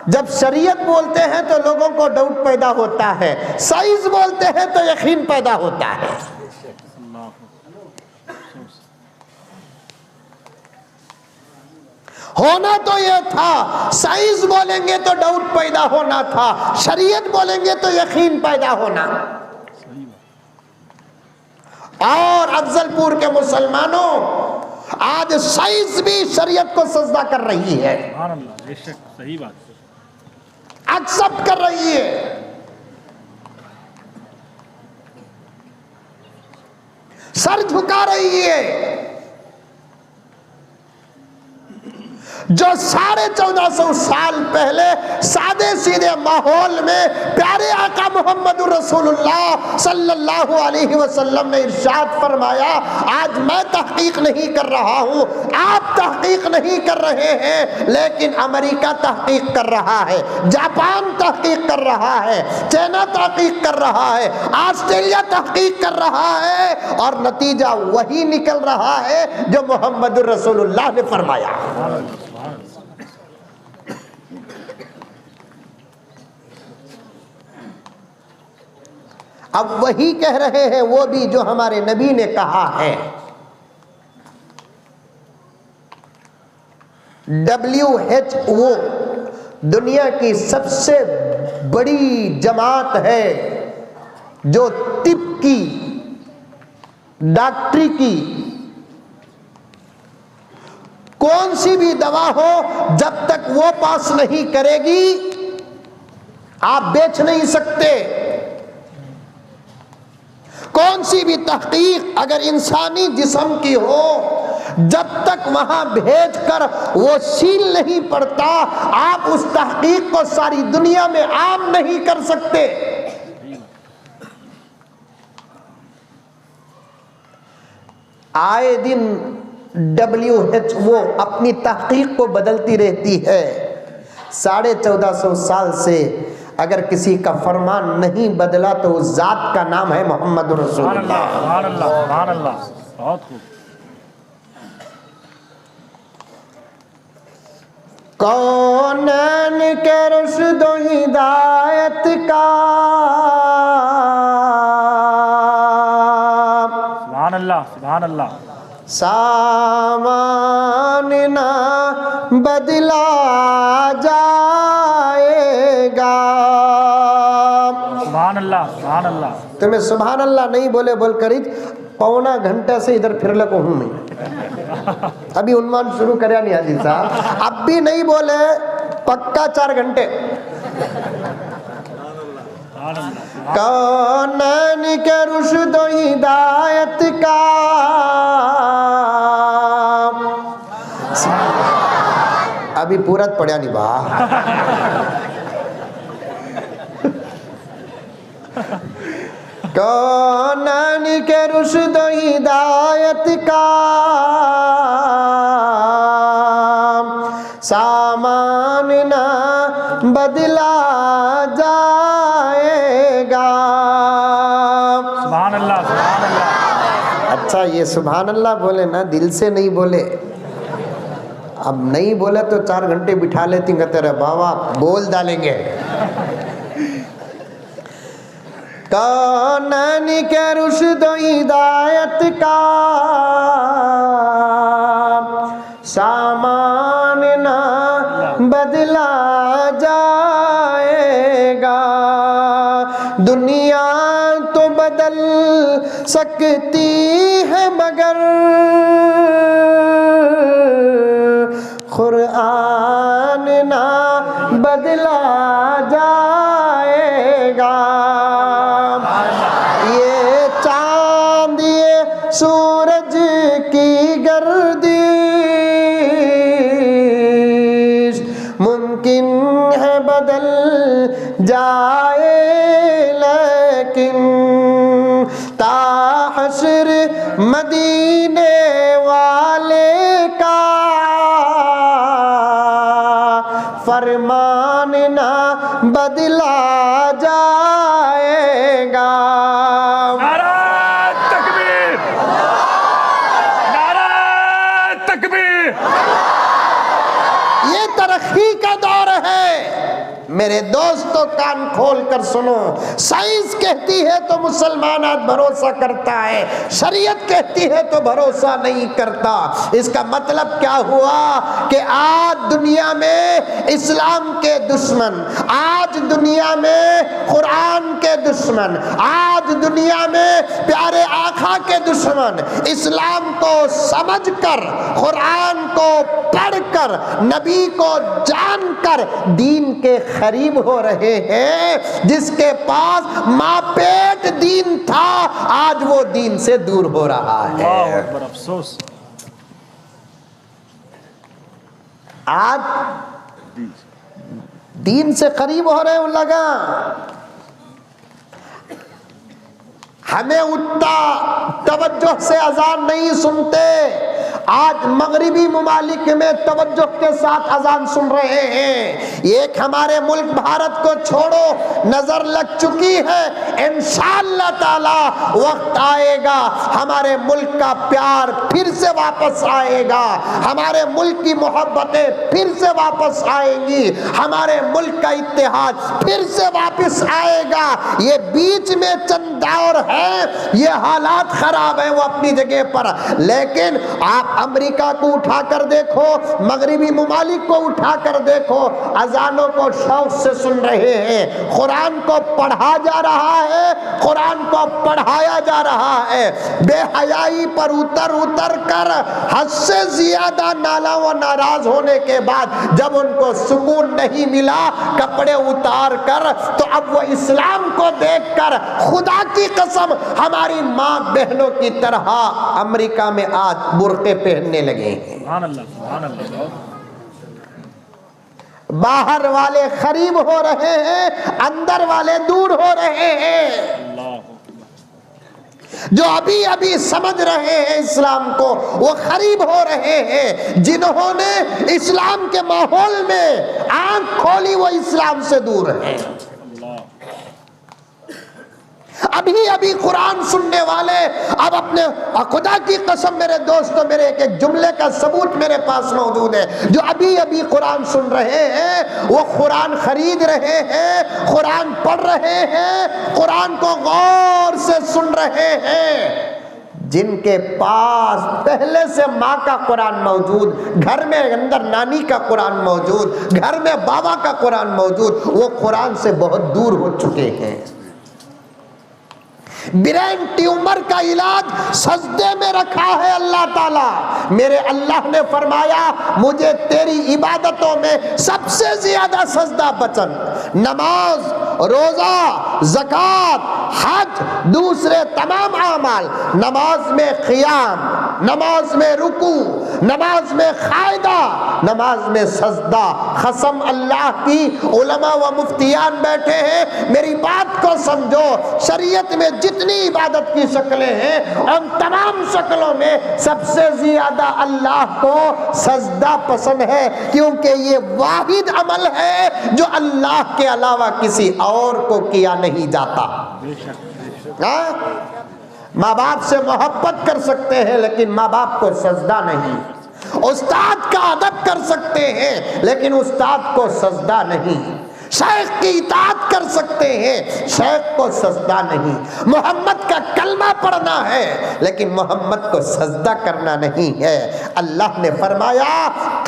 जब शरीयत बोलते हैं तो लोगों को डाउट पैदा होता है, साइज बोलते हैं तो यकीन पैदा होता है। होना तो ये था, साइज बोलेंगे तो डाउट पैदा होना था, शरीयत बोलेंगे तो यकीन पैदा होना। और अफजलपुर के मुसलमानों, आज साइज भी शरीयत को सजदा कर रही है, सही बात, एक्सेप्ट कर रही है। सर झुका रही है। जो 1450 साल पहले सादे सीधे माहौल में प्यारे आका मोहम्मद रसूलुल्लाह सल्लल्लाहु अलैहि वसल्लम ने इरशाद फरमाया, आज मैं तहकीक नहीं कर रहा हूँ, आप तहकीक नहीं कर रहे हैं, लेकिन अमेरिका तहकीक कर रहा है, जापान तहकीक कर रहा है, चाइना तहकीक कर रहा है, ऑस्ट्रेलिया तहकीक कर रहा है, और नतीजा वही निकल रहा है जो मोहम्मद रसूलुल्लाह ने फरमाया। अब वही कह रहे हैं वो भी जो हमारे नबी ने कहा है। WHO दुनिया की सबसे बड़ी जमात है जो तिब की, डॉक्टरी की, कौन सी भी दवा हो जब तक वो पास नहीं करेगी आप बेच नहीं सकते। कौन सी भी तहकीक अगर इंसानी जिस्म की हो, जब तक वहां भेजकर वो सील नहीं पड़ता, आप उस तहकीक को सारी दुनिया में आम नहीं कर सकते। आए दिन WHO अपनी तहकीक को बदलती रहती है। 1450 साल से अगर किसी का फरमान नहीं बदला तो उस जात का नाम है मोहम्मद रसूलुल्लाह। सुभान अल्लाह, सुभान अल्लाह, बहुत खूब। कौनैन के रुश्द व हिदायत का, सुभान अल्लाह, सुभान अल्लाह, सामान ना बदला जाएगा। सुभान अल्लाह, सुभान अल्लाह। तुम्हें सुभान अल्लाह नहीं बोले बोल कर पौना घंटा से इधर फिर लगा हूं मैं। अभी उन्वान शुरू करे नहीं हाजी साहब, अब भी नहीं बोले, पक्का 4 घंटे। कौनैन के रुश्द व हिदायत का, अभी पूरा पढ़ा नहीं बा। कौनैन के रुश्द व हिदायत का सामान ना बदला जाएगा। सुभान अल्लाह, सुभान अच्छा ये सुभान अल्लाह बोले ना, दिल से नहीं बोले। अब नहीं बोले तो 4 घंटे बिठा लेती, कहते रहे बाबा बोल डालेंगे। कौन के रुश्द हिदायत का सामान ना बदला जाएगा, दुनिया तो बदल सकती है मगर कुरान ना बदला जाएगा। ये चांद ये सूरज की गर्दिश मुमकिन है बदल जाए, लेकिन ताहशर मदीने वाले का फरमान ना बदला जाएगा। नारा तकबीर, नारा तकबीर। ये तरक्की का दौर है मेरे दोस्तों, कान खोल कर सुनो। साइंस कहती है तो मुसलमान आज भरोसा करता है, शरीयत कहती है तो भरोसा नहीं करता। इसका मतलब क्या हुआ कि आज दुनिया में इस्लाम के दुश्मन, आज दुनिया में कुरान के दुश्मन, आज दुनिया में प्यारे आका के दुश्मन इस्लाम को समझकर, कुरान को पढ़कर, नबी को जानकर दीन के करीब हो रहे हैं। जिसके पास मापेट दीन था आज वो दीन से दूर हो रहा है। अल्लाहु अकबर, अफसोस। आज दीन से करीब हो रहे हो लगा। हमें उतना तवज्जो से अजान नहीं सुनते। आज मगरिबी मुमालिक में तवज्जो के साथ अजान सुन रहे हैं। एक हमारे मुल्क भारत को छोड़ो, नजर लग चुकी है। इंशाअल्लाह ताला वक्त आएगा हमारे मुल्क का प्यार फिर से वापस आएगा, हमारे मुल्क की मोहब्बतें फिर से वापस आएंगी, हमारे मुल्क का इत्तेहाद फिर से वापस आएगा। ये बीच में चंद दौर है, ये हालात खराब है वो अपनी जगह पर, लेकिन आप अमेरिका को उठाकर देखो, मगरिबी मुमालिक को उठाकर देखो, अजानों को शौक से सुन रहे हैं, कुरान को पढ़ा जा रहा है, कुरान को पढ़ाया जा रहा है। बेहयाई पर उतर उतर कर हद से ज्यादा नाला व नाराज होने के बाद जब उनको सुकून नहीं मिला कपड़े उतार कर, तो अब वो इस्लाम को देखकर खुदा की कसम हमारी माँ बहनों की तरह अमेरिका में आज बुर्के पहनने लगे हैं। सुभान अल्लाह, सुभान अल्लाह। बाहर वाले करीब हो रहे हैं, अंदर वाले दूर हो रहे हैं। जो अभी अभी समझ रहे हैं इस्लाम को वो करीब हो रहे हैं, जिन्होंने इस्लाम के माहौल में आंख खोली वो इस्लाम से दूर हैं। अभी अभी कुरान सुनने वाले अब अपने खुदा की कसम मेरे दोस्तों, मेरे एक जुमले का सबूत मेरे पास मौजूद है। जो अभी अभी कुरान सुन रहे हैं वो कुरान खरीद रहे हैं, कुरान पढ़ रहे हैं, कुरान को गौर से सुन रहे हैं। जिनके पास पहले से माँ का कुरान मौजूद, घर में अंदर नानी का कुरान मौजूद, घर में बाबा का कुरान मौजूद, वो कुरान से बहुत दूर हो चुके हैं। ब्रेन ट्यूमर का इलाज सजदे में रखा है अल्लाह ताला। मेरे अल्लाह ने फरमाया मुझे तेरी इबादतों में सबसे ज्यादा सजदा पसंद, नमाज, रोजा, ज़कात, हज, दूसरे तमाम आमाल, नमाज में क़ियाम, नमाज में रुकू, नमाज में क़ायदा, नमाज में सजदा। कसम अल्लाह की, उलमा व मुफ्तियान बैठे हैं, मेरी बात को समझो। शरीयत में जितनी इबादत की शक्लें हैं उन तमाम शक्लों में सबसे ज्यादा अल्लाह को सजदा पसंद है, क्योंकि ये वाहिद अमल है जो अल्लाह के अलावा किसी और को किया नहीं जाता। माँ बाप से मोहब्बत कर सकते हैं लेकिन माँ बाप को सजदा नहीं। उस्ताद का अदब कर सकते हैं लेकिन उस्ताद को सजदा नहीं। शेख की इताअत कर सकते हैं, शेख को सजदा नहीं। मोहम्मद का कलमा पढ़ना है लेकिन मोहम्मद को सजदा करना नहीं है। अल्लाह ने फरमाया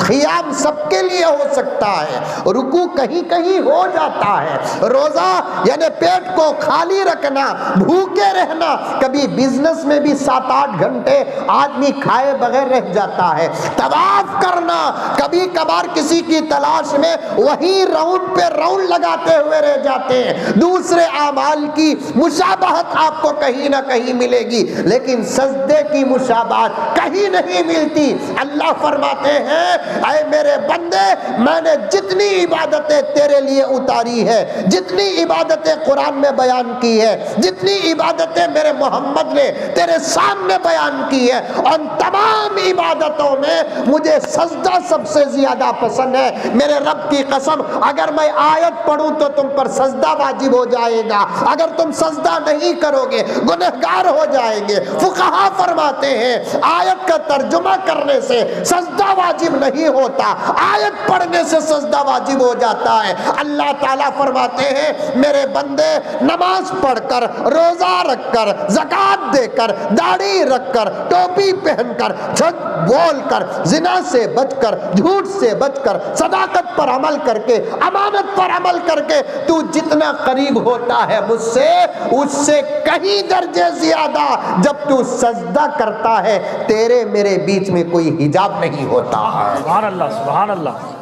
क़ियाम सबके लिए हो सकता है, रुकू कहीं कहीं हो जाता है, रोजा यानी पेट को खाली रखना, भूखे रहना, कभी बिजनेस में भी 7-8 घंटे आदमी खाए बगैर रह जाता है। तवाफ करना, कभी कभार किसी की तलाश में वही राउंड पे राउंड लगाते हुए रह जाते हैं। दूसरे आमाल की मुशाबहत आपको कहीं ना कहीं मिलेगी लेकिन सजदे की मुशाबहत कहीं नहीं मिलती। अल्लाह फरमाते हैं ऐ मेरे बंदे, मैंने जितनी इबादतें तेरे लिए उतारी है, जितनी इबादतें कुरान में बयान की है, जितनी इबादतें मेरे मोहम्मद ने तेरे सामने बयान की है, उन तमाम इबादतों में मुझे सजदा सबसे ज्यादा पसंद है। मेरे रब की कसम, अगर मैं आयत पढ़ूं तो तुम पर सजदा वाजिब हो जाएगा, अगर तुम सजदा नहीं करोगे गुनहगार हो जाएंगे। फुकहा फरमाते हैं आयत का तर्जुमा करने से सजदा वाजिब नहीं होता, आयत पढ़ने से सजदा वाजिब हो जाता है। अल्लाह ताला फरमाते हैं मेरे बंदे नमाज पढ़कर, रोजा रखकर, ज़कात देकर, दाढ़ी रखकर, टोपी पहनकर, झूठ बोलकर, जिना से बचकर, झूठ से बचकर, सदाकत पर अमल करके, अमानत पर अमल करके तू जितना करीब होता है मुझसे, उससे कहीं दर्जे ज्यादा जब तू सजदा करता है तेरे मेरे बीच में कोई हिजाब नहीं होता है। सुभान अल्लाह, सुभान अल्लाह।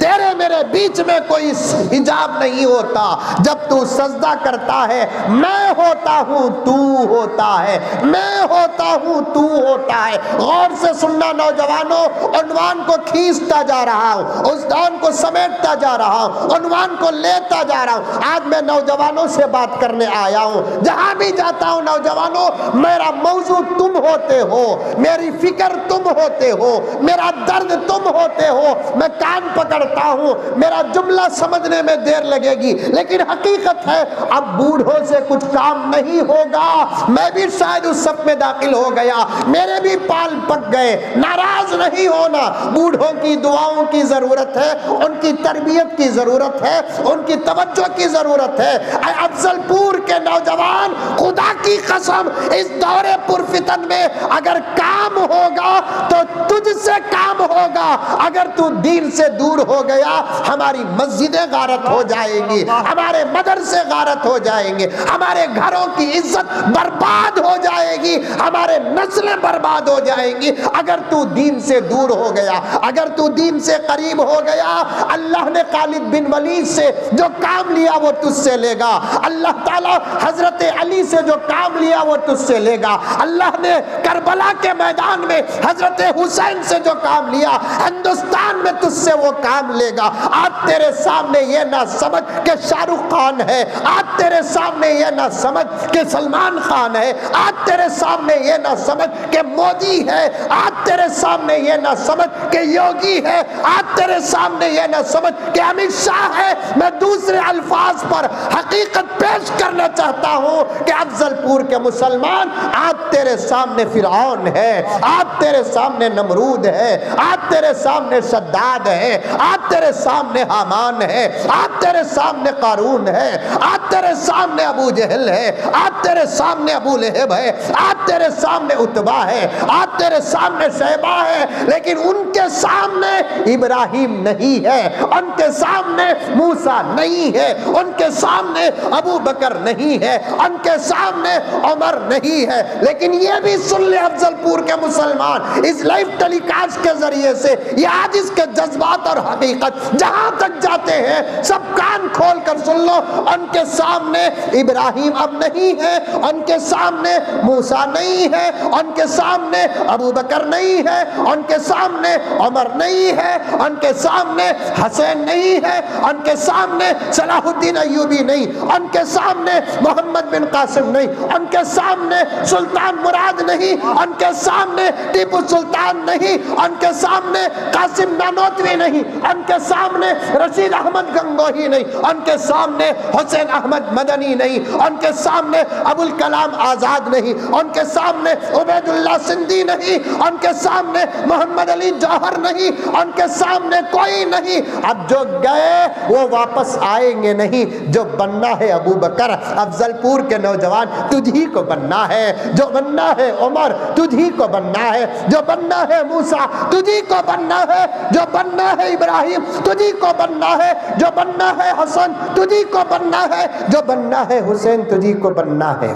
तेरे मेरे बीच में कोई हिजाब नहीं होता। जब तू सजदा करता है मैं होता हूं तू होता है, मैं होता हूं तू होता है। गौर से सुनना नौजवानों, उन्वान को खींचता जा रहा हूं, उस्ताद को समेटता जा रहा हूं, उन्वान को लेता जा रहा हूं। आज मैं नौजवानों से बात करने आया हूं। जहां भी जाता हूं नौजवानों, मेरा मौजू तुम होते हो, मेरी फिक्र तुम होते हो, मेरा दर्द तुम होते हो। मैं कान पकड़ हूं, मेरा जुमला समझने में देर लगेगी लेकिन हकीकत है अब बूढ़ों से कुछ काम नहीं होगा। मैं भी शायद उस सब में दाखिल हो गया, मेरे भी पाल पक गए। नाराज नहीं होना, बूढ़ों की दुआओं की जरूरत है, उनकी तरबियत की जरूरत है, उनकी तवज्जो की जरूरत है। अफजलपुर के नौजवान, खुदा की कसम इस दौरे पुरफितन में अगर काम होगा तो तुझसे काम होगा। अगर तू दीन से दूर हो गया हमारी मस्जिदें गारत हो जाएंगी, हमारे मदरसे गारत हो जाएंगे, हमारे घरों की इज्जत बर्बाद हो जाएगी, हमारे नस्लें बर्बाद हो जाएंगी। अगर तू दीन से दूर हो गया, अगर तू दीन से करीब हो गया, अल्लाह ने खालिद बिन वलीद से जो काम लिया वो तुझसे लेगा, अल्लाह ताला हजरत अली से जो काम लिया वो तुझसे लेगा, अल्लाह ने करबला के मैदान में हजरत हुसैन से जो काम लिया हिंदुस्तान में तुझसे वो काम लेगा। आज तेरे सामने ये ना समझ के शाहरुख खान है, आज तेरे सामने ये ना समझ के सलमान खान है, आज तेरे सामने ये ना समझ के मोदी है, आज तेरे सामने ये ना समझ के योगी है, आज तेरे सामने ये ना समझ के अमित शाह है। मैं दूसरे अल्फाज पर हकीकत पेश करना चाहता हूं कि अफजलपुर के मुसलमान आज तेरे सामने फिरौन है, आज तेरे सामने नमरूद है, आज तेरे सामने शद्दाद है, आज तेरे सामने हामान है, आज तेरे सामने कारून है, आज तेरे सामने अबू जहल है, आज तेरे सामने अबू लहब है, आज तेरे सामने उतबा है, आज तेरे सामने शैबा है। लेकिन उनके सामने इब्राहिम नहीं है, उनके सामने मूसा नहीं है, उनके सामने अबू बकर नहीं है, उनके सामने उमर नहीं है। लेकिन ये भी सुन ले अफजलपुर के मुसलमान, इस लाइव टेलीकास्ट के जरिए से ये आज इसके जज्बात और हकीकत जहां तक जाते हैं सब कान खोल कर सुन लो। उनके सामने इब्राहिम अब नहीं है, उनके सामने मूसा नहीं है, उनके सामने अबू बकर नहीं है, उनके सामने उमर नहीं है, उनके सामने हसैन नहीं है, उनके सामने सलाहुद्दीन अय्यूबी नहीं, उनके सामने मोहम्मद बिन कासिम नहीं, उनके सामने सुल्तान मुराद नहीं, उनके सामने टीपू सुल्तान नहीं, उनके सामने कासिम नानोतवी नहीं, उनके सामने रशीद अहमद गंगोही नहीं, उनके सामने हुसैन अहमद मदनी नहीं, उनके सामने अबुल कलाम आजाद नहीं, उनके सामने उबैदुल्लाह सिंधी नहीं, उनके सामने मोहम्मद अली जौहर नहीं, उनके सामने कोई नहीं। अब जो गए वो वापस आएंगे नहीं। जो बनना है अबू बकर, अफजलपुर के नौजवान तुझी को बनना है, जो बनना है उमर तुझी को बनना है, जो बनना है मूसा तुझी को बनना है, जो बनना है इब्राहिम तुझी को बनना है, जो बनना है हसन तुझी को बनना है, जो बनना है हुसैन तुझी को बनना है।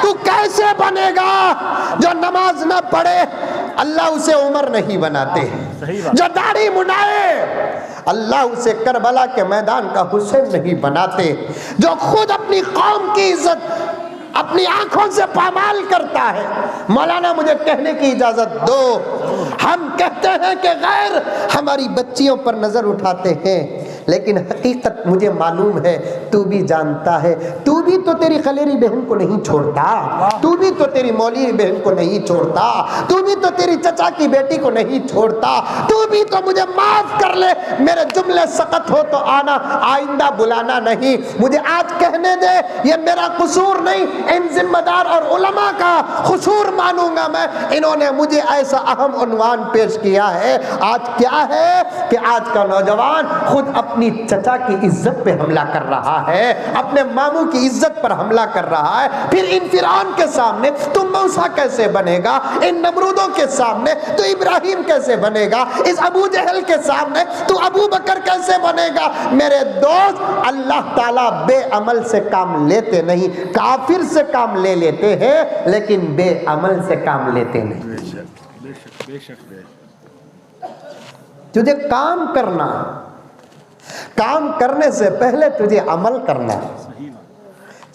तू कैसे बनेगा? जो नमाज न पढ़े अल्लाह उसे उमर नहीं बनाते, जो दाढ़ी मुंडाए अल्लाह उसे करबला के मैदान का हुसैन नहीं बनाते, जो खुद अपनी कौम की इज्जत अपनी आंखों से पामाल करता है। मौलाना मुझे कहने की इजाजत दो, हम कहते हैं कि गैर हमारी बच्चियों पर नजर उठाते हैं, लेकिन हकीकत मुझे मालूम है, तू भी जानता है, तू भी तो तेरी खलेरी बहन को नहीं छोड़ता, तू भी तो तेरी मौली बहन को नहीं छोड़ता, तू भी तो तेरी चचा की बेटी को नहीं छोड़ता, तू भी तो मुझे माफ कर ले, मेरे जुमले सख्त हो तो आना, आइंदा बुलाना नहीं। मुझे आज कहने दे, ये मेरा कसूर नहीं, इन जिम्मेदार और उलमा का कसूर मानूंगा मैं। इन्होंने मुझे ऐसा अहम उन्वान पेश किया है। आज क्या है कि आज का नौजवान खुद अपनी चचा की इज्जत पे हमला कर रहा है, अपने मामू की इज्जत पर हमला कर रहा है। फिर इन फिरौन के सामने तुम मूसा कैसे बनेगा? इन नमरूदों के सामने तो इब्राहिम कैसे बनेगा? इस अबू जहल के सामने तो अबू बकर कैसे बनेगा? मेरे दोस्त, अल्लाह ताला बेअमल से काम लेते नहीं, काफिर से काम ले लेते हैं, लेकिन बेअमल से काम लेते नहीं। तुझे काम करना, काम करने से पहले तुझे अमल करना।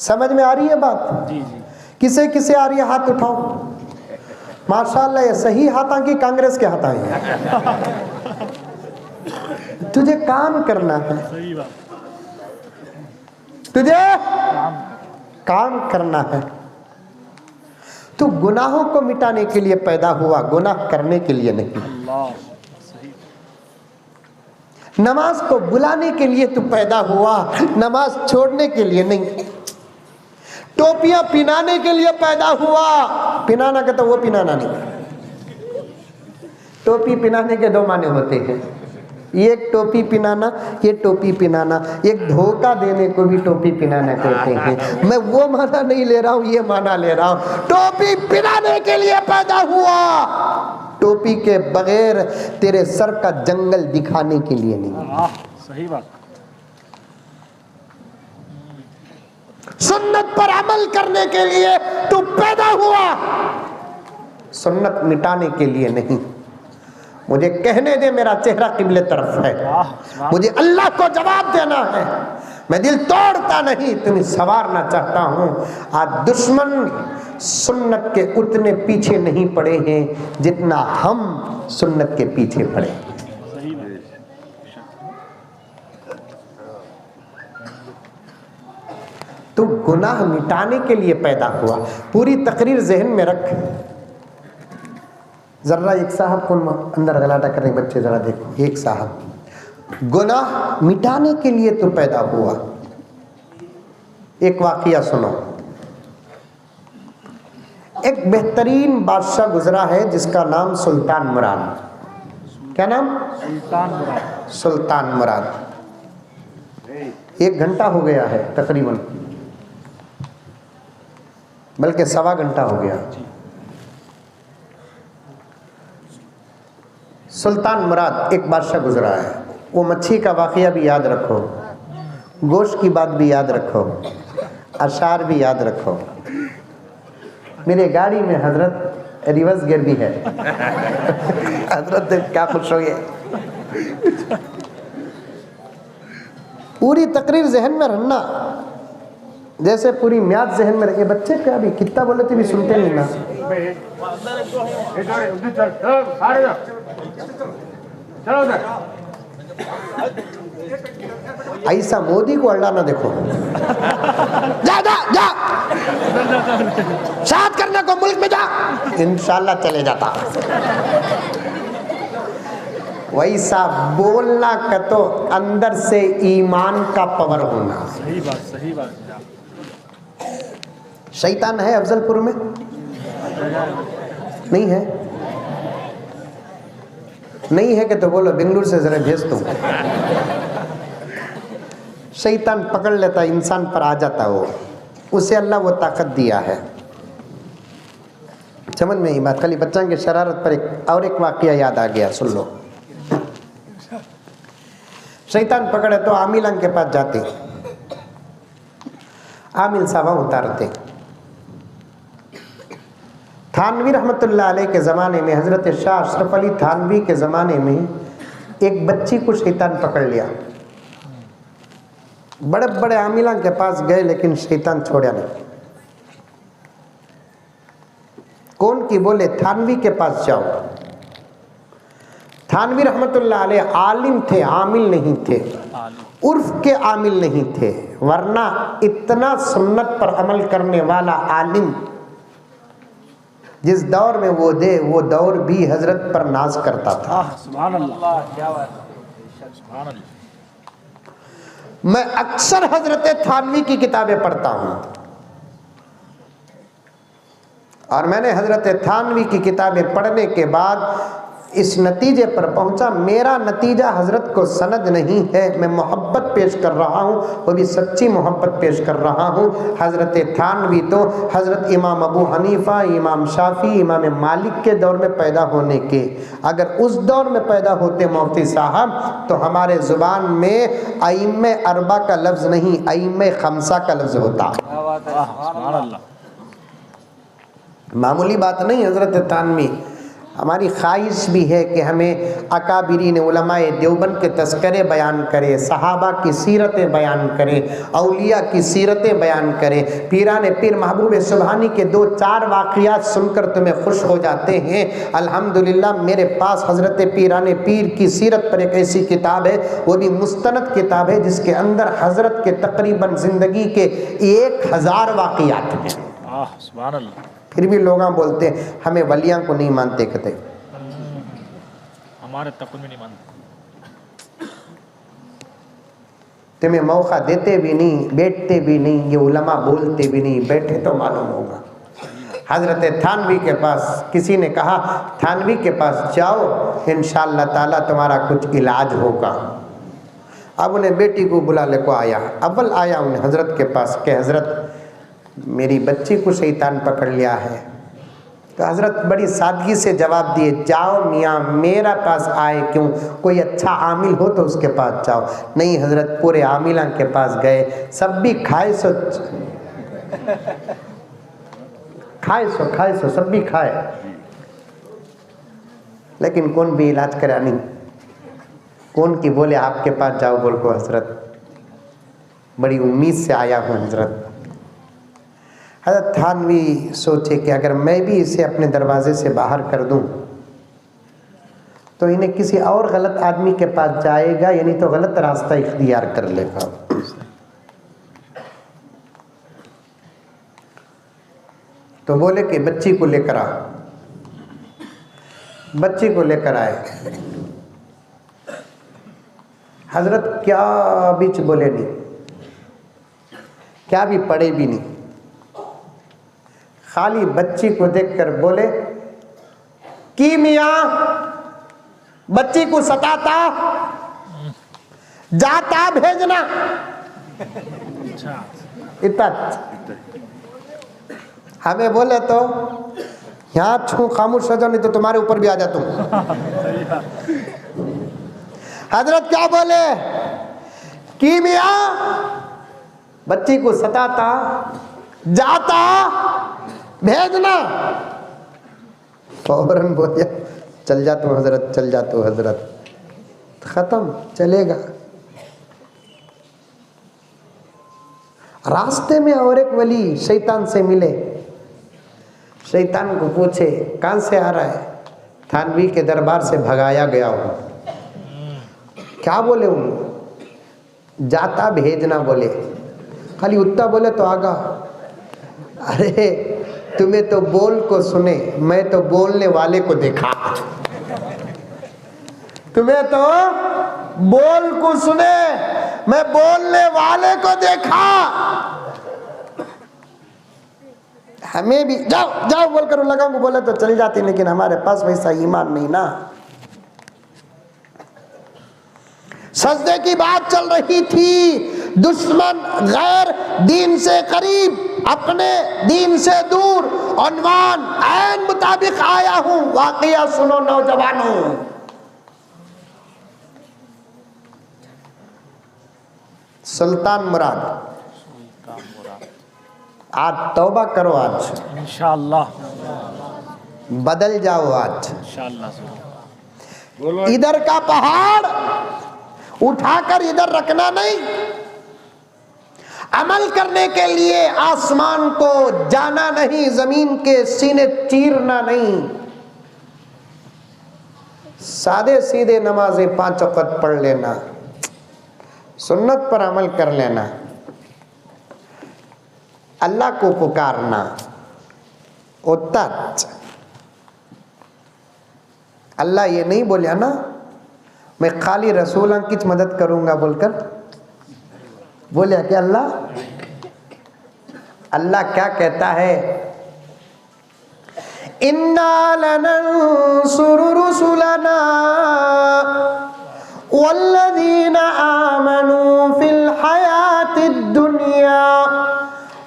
समझ में आ रही है बात? जी जी। किसे किसे आ रही है? हाथ उठाओ। माशाल्लाह, ये सही हाथा की कांग्रेस के हाथा है। तुझे काम करना है, तुझे काम करना है। तू गुनाहों को मिटाने के लिए पैदा हुआ, गुनाह करने के लिए नहीं। नमाज को बुलाने के लिए तू पैदा हुआ, नमाज छोड़ने के लिए नहीं। टोपियां पिनाने के लिए पैदा हुआ, पिनाना कहता वो पिनाना नहीं। टोपी पिनाने के दो माने होते हैं, एक टोपी पिनाना, ये टोपी पिनाना, एक धोखा देने को भी टोपी पिनाना कहते हैं। मैं वो माना नहीं ले रहा हूँ, ये माना ले रहा हूँ। टोपी पिनाने के लिए पैदा हुआ, टोपी के बगैर तेरे सर का जंगल दिखाने के लिए नहीं। सही बात। सुन्नत पर अमल करने के लिए तू पैदा हुआ, सुन्नत मिटाने के लिए नहीं। मुझे कहने दे, मेरा चेहरा किबले तरफ है, मुझे अल्लाह को जवाब देना है। मैं दिल तोड़ता नहीं, तुम्हें संवारना चाहता हूँ। आज दुश्मन सुन्नत के उतने पीछे नहीं पड़े हैं जितना हम सुन्नत के पीछे पड़े। तो गुनाह मिटाने के लिए पैदा हुआ। पूरी तकरीर जहन में रख। जरा एक साहब को अंदर गलाटा कर रहे बच्चे, जरा देखो, एक साहब, गुनाह मिटाने के लिए तो पैदा हुआ। एक वाकया सुनो। एक बेहतरीन बादशाह गुजरा है जिसका नाम सुल्तान मुराद। क्या नाम? सुल्तान मुराद। सुल्तान मुराद। 1 घंटा हो गया है तकरीबन, बल्कि 1.25 घंटा हो गया। सुल्तान मुराद एक बादशाह गुजरा है। वो मच्छी का वाकया भी याद रखो, गोश्त की बात भी याद रखो, अशार भी याद रखो। मेरे गाड़ी में हजरत रिवर्स गियर भी है। हजरत क्या खुश हो गए। पूरी तकरीर जहन में रखना, जैसे पूरी म्याद जहन में रखे। बच्चे क्या भी कितना बोले थे भी सुनते नहीं ना। ऐसा मोदी को अल्लाह ना देखो। जा जा जा शाद करने को मुल्क में जा, इंशाल्लाह चले जाता। वैसा बोलना का तो अंदर से ईमान का पावर होना। सही बात। शैतान है अफजलपुर में? नहीं है? नहीं है कि तो बोलो बेंगलुरु से जरा भेज दूं। शैतान पकड़ लेता, इंसान पर आ जाता, वो उसे अल्लाह वो ताकत दिया है। समझ में ही बात। खाली बच्चा की शरारत पर एक वाकया याद आ गया, सुन लो। शैतान पकड़े तो आमिल के पास जाते, आमिल साहब उतारते। थानवी रहमतुल्लाह अलैह के ज़माने में, हज़रत शाह अशरफ अली थानवी के ज़माने में एक बच्ची को शैतान पकड़ लिया। बड़े बड़े आमिला के पास गए लेकिन शैतान छोड़ा नहीं। कौन की बोले? थानवी के पास जाओ। थानवी रहमतुल्लाह अलैह आलिम थे, आमिल नहीं थे, उर्फ के आमिल नहीं थे, वरना इतना सुन्नत पर अमल करने वाला आलिम जिस दौर में वो दे, वो दौर भी हजरत पर नाज करता था। सुभान अल्लाह, क्या बात है, सुभान अल्लाह। मैं अक्सर हजरत थानवी की किताबें पढ़ता हूं और मैंने हजरत थानवी की किताबें पढ़ने के बाद इस नतीजे पर पहुंचा, मेरा नतीजा हजरत को सनद नहीं है, मैं मोहब्बत पेश कर रहा हूं, वो भी सच्ची मोहब्बत पेश कर रहा हूं। हजरत थानवी तो हजरत इमाम अबू हनीफा, इमाम शाफी, इमाम मालिक के दौर में पैदा होने के, अगर उस दौर में पैदा होते मुफ्ती साहब तो हमारे ज़ुबान में अइम्मे अरबा का लफ्ज़ नहीं, अइम्मे खमसा का लफ्ज़ होता। सुभान अल्लाह। मामूली बात नहीं। हजरत थानवी, हमारी ख्वाहिश भी है कि हमें अकाबिरीन उलमाए देवबंद के तस्करे बयान करें, सहाबा की सीरतें बयान करें, औलिया की सीरतें बयान करें। पीराने पीर महबूब सुबहानी के 2-4 वाक़ियात सुनकर तुम्हें खुश हो जाते हैं। अल्हम्दुलिल्लाह मेरे पास हज़रत पीराने पीर की सीरत पर एक ऐसी किताब है, वो भी मुस्तनद किताब है, जिसके अंदर हज़रत के तकरीबन ज़िंदगी के 1000 वाक़ियात हैं। सुभान अल्लाह। फिर भी लोग बोलते हैं हमें वलियां को नहीं मानते, कहते हमारे तक में नहीं मानते। तुम्हें मौका देते भी नहीं, बैठते भी नहीं, ये उलमा बोलते भी नहीं, बैठे तो मालूम होगा। हजरत थानवी के पास किसी ने कहा थानवी के पास जाओ, इंशाअल्लाह ताला तुम्हारा कुछ इलाज होगा। अब उन्हें बेटी को बुला ले को आया, अव्वल आया उन्हें हजरत के पास कि हजरत मेरी बच्ची को शैतान पकड़ लिया है। तो हजरत बड़ी सादगी से जवाब दिए, जाओ मियाँ, मेरा पास आए क्यों, कोई अच्छा आमिल हो तो उसके पास जाओ। नहीं हजरत, पूरे आमिला के पास गए, सब भी खाए सो सब भी खाए, लेकिन कौन भी इलाज करा नहीं। कौन की बोले आपके पास जाओ, बोल को हजरत बड़ी उम्मीद से आया हूँ हजरत। हज़रत थानवी सोचे कि अगर मैं भी इसे अपने दरवाजे से बाहर कर दूं तो इन्हें किसी और गलत आदमी के पास जाएगा, यानी तो गलत रास्ता इख्तियार कर लेगा। तो बोले कि बच्ची को लेकर आ। बच्ची को लेकर आए। हजरत क्या बीच बोले नहीं, क्या भी पढ़े भी नहीं, खाली बच्ची को देखकर बोले कि मियाँ बच्ची को सताता, जाता भेजना। इतना हमें बोले तो यहाँ छू खामोश हो जाओ, नहीं तो तुम्हारे ऊपर भी आ जाता हूँ। हजरत क्या बोले कि मियाँ बच्ची को सताता, जाता भेजना। फौरन बोलिया चल जा तू हजरत, चल जा तू हजरत, खत्म, चलेगा। रास्ते में और एक वली शैतान से मिले। शैतान को पूछे कहाँ से आ रहा है? थानवी के दरबार से भगाया गया हूँ। क्या बोले वो? जाता भेजना बोले, खाली उतना बोले तो आगा। अरे तुम्हें तो बोल को सुने, मैं तो बोलने वाले को देखा। तुम्हें तो बोल को सुने, मैं बोलने वाले को देखा। हमें भी जाओ जाओ बोलकर लगाऊंगा बोले तो चल जाती, लेकिन हमारे पास वैसा ईमान नहीं ना। सजदे की बात चल रही थी, दुश्मन गैर दीन से करीब, अपने दीन से दूर, उन्वान ऐन मुताबिक आया हूं। वाकया सुनो नौजवानों, सुल्तान मुराद, आज तौबा करो, आज इंशाअल्लाह बदल जाओ, आज इंशाअल्लाह। इधर का पहाड़ उठाकर इधर रखना नहीं, अमल करने के लिए आसमान को जाना नहीं, जमीन के सीने चीरना नहीं, सादे सीधे नमाजें 5 वक्त पढ़ लेना, सुन्नत पर अमल कर लेना, अल्लाह को पुकारना, उतना अल्लाह ये नहीं बोलिया ना मैं खाली रसूल की मदद करूंगा बोलकर, बोलिया कि अल्लाह क्या कहता है? इन्ना लनंसुरु रुसुलना वल्लज़ीना आमनू फिल हयातिद दुनिया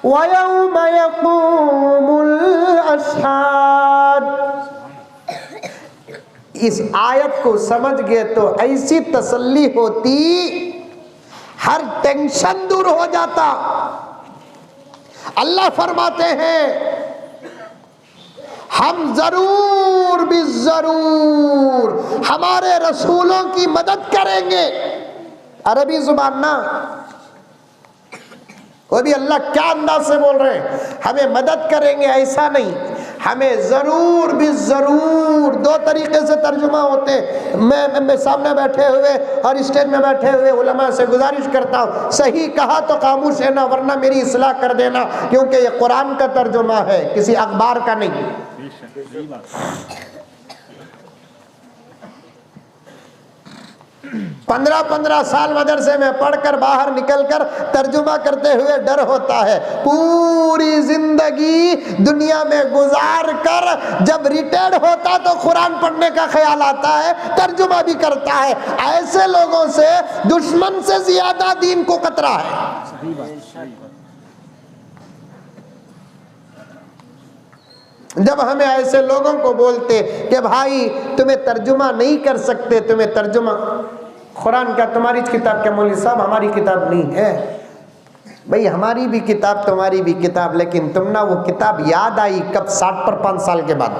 व यौम यक़ूमुल अशहाद। इस आयत को समझ गए तो ऐसी तसल्ली होती, हर टेंशन दूर हो जाता। अल्लाह फरमाते हैं हम जरूर भी जरूर हमारे रसूलों की मदद करेंगे। अरबी जुबान ना, वो भी अल्लाह क्या अंदाज से बोल रहे हैं, हमें मदद करेंगे ऐसा नहीं, हमें जरूर भी जरूर। 2 तरीके से तर्जुमा होते हैं। मैं सामने बैठे हुए और स्टेज में बैठे हुए उलमा से गुजारिश करता हूँ, सही कहा तो खामोश रहना, वरना मेरी इस्लाह कर देना, क्योंकि ये कुरान का तर्जुमा है, किसी अखबार का नहीं। 15-15 साल मदरसे में पढ़कर बाहर निकलकर तर्जुमा करते हुए डर होता है। पूरी जिंदगी दुनिया में गुजार कर जब रिटायर्ड होता तो कुरान पढ़ने का ख्याल आता है, तर्जुमा भी करता है। ऐसे लोगों से दुश्मन से ज्यादा दीन को खतरा है। जब हमें ऐसे लोगों को बोलते कि भाई तुम्हें तर्जुमा नहीं कर सकते, तुम्हें तर्जुमा कुरान का, तुम्हारी किताब क्या मौलवी साहब, हमारी किताब नहीं है। भाई हमारी भी किताब तुम्हारी भी किताब, लेकिन तुम ना वो किताब याद आई कब? 60 पर 5 साल के बाद।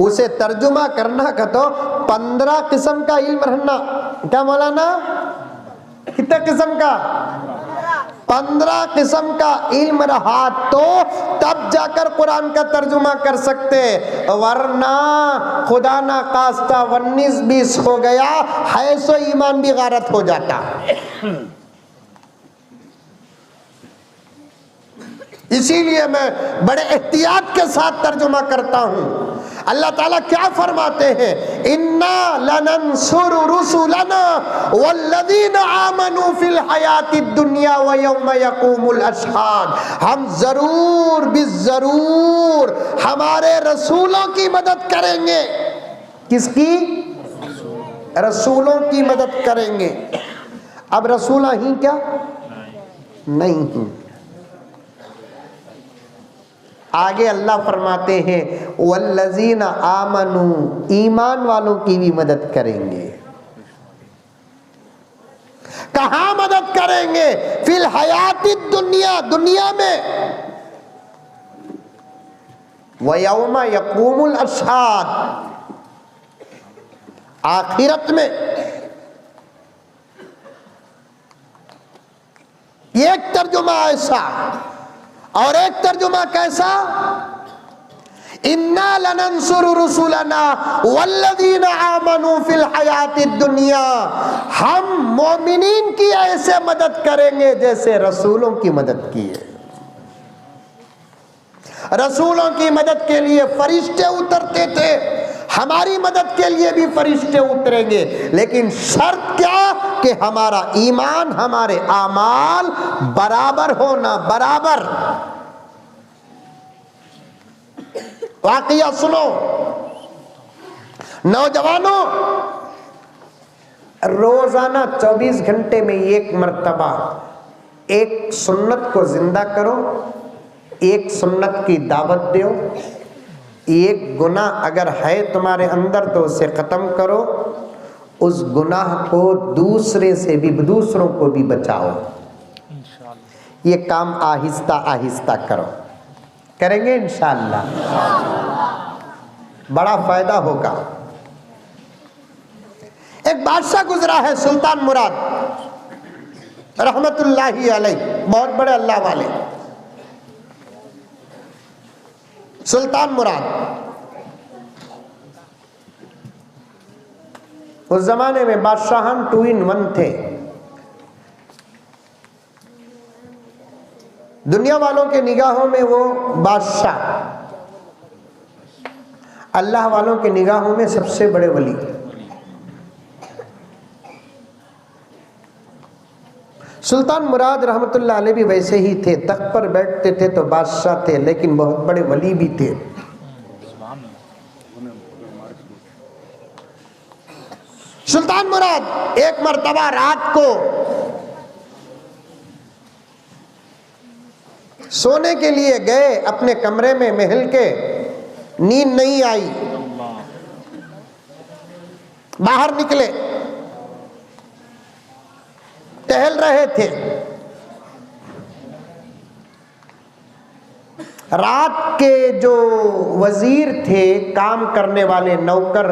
उसे तर्जुमा करना का तो 15 किस्म का इल्म रहना। क्या मौलाना, कितने किस्म का? 15 किस्म का इल्म रहा तो तब जाकर कुरान का तर्जुमा कर सकते, वरना खुदा ना खास्ता 19-20 हो गया है सो ईमान भी गारत हो जाता। इसीलिए मैं बड़े एहतियात के साथ तर्जुमा करता हूं। अल्लाह ताला क्या फरमाते हैं? इन्ना लनंसुरु रुसुलना वल्लज़ीना आमनू फिल हयातिद दुनिया व यौम यक़ूमुल अशहाद। हम जरूर भी जरूर हमारे रसूलों की मदद करेंगे। किसकी? रसूलों की मदद करेंगे। अब रसूला ही क्या? नहीं। आगे अल्लाह फरमाते हैं वल्लज़ीना आमनू, ईमान वालों की भी मदद करेंगे। कहां मदद करेंगे? फिल हयातिद दुनिया, दुनिया में, व यौम यक़ूमुल अशहाद, आखिरत में। एक तर्जुमा ऐसा और एक तर्जुमा कैसा? इन्ना लनंसुरु रुसुलना वल्लज़ीना आमनू फिल हयातिद दुनिया, हम मोमिनीन की ऐसे मदद करेंगे जैसे रसूलों की मदद की है। रसूलों की मदद के लिए फरिश्ते उतरते थे, हमारी मदद के लिए भी फरिश्ते उतरेंगे, लेकिन शर्त क्या कि हमारा ईमान, हमारे आमाल बराबर होना, बराबर। वाकया सुनो नौजवानों, रोजाना 24 घंटे में एक मर्तबा एक सुन्नत को जिंदा करो, एक सुन्नत की दावत दो। एक गुनाह अगर है तुम्हारे अंदर तो उसे खत्म करो, उस गुनाह को दूसरे से भी, दूसरों को भी बचाओ। ये काम आहिस्ता आहिस्ता करो, करेंगे इंशाअल्लाह, बड़ा फायदा होगा। एक बादशाह गुजरा है सुल्तान मुराद रहमतुल्लाहि अलैह, बहुत बड़े अल्लाह वाले सुल्तान मुराद। उस जमाने में बादशाहन 2 in 1 थे। दुनिया वालों के निगाहों में वो बादशाह, अल्लाह वालों के निगाहों में सबसे बड़े वली। सुल्तान मुराद रहमतुल्लाह अलैह भी वैसे ही थे, तख्त पर बैठते थे तो बादशाह थे, लेकिन बहुत बड़े वली भी थे। सुल्तान मुराद एक मर्तबा रात को सोने के लिए गए अपने कमरे में, महल के, नींद नहीं आई, बाहर निकले, टहल रहे थे। रात के जो वजीर थे, काम करने वाले नौकर,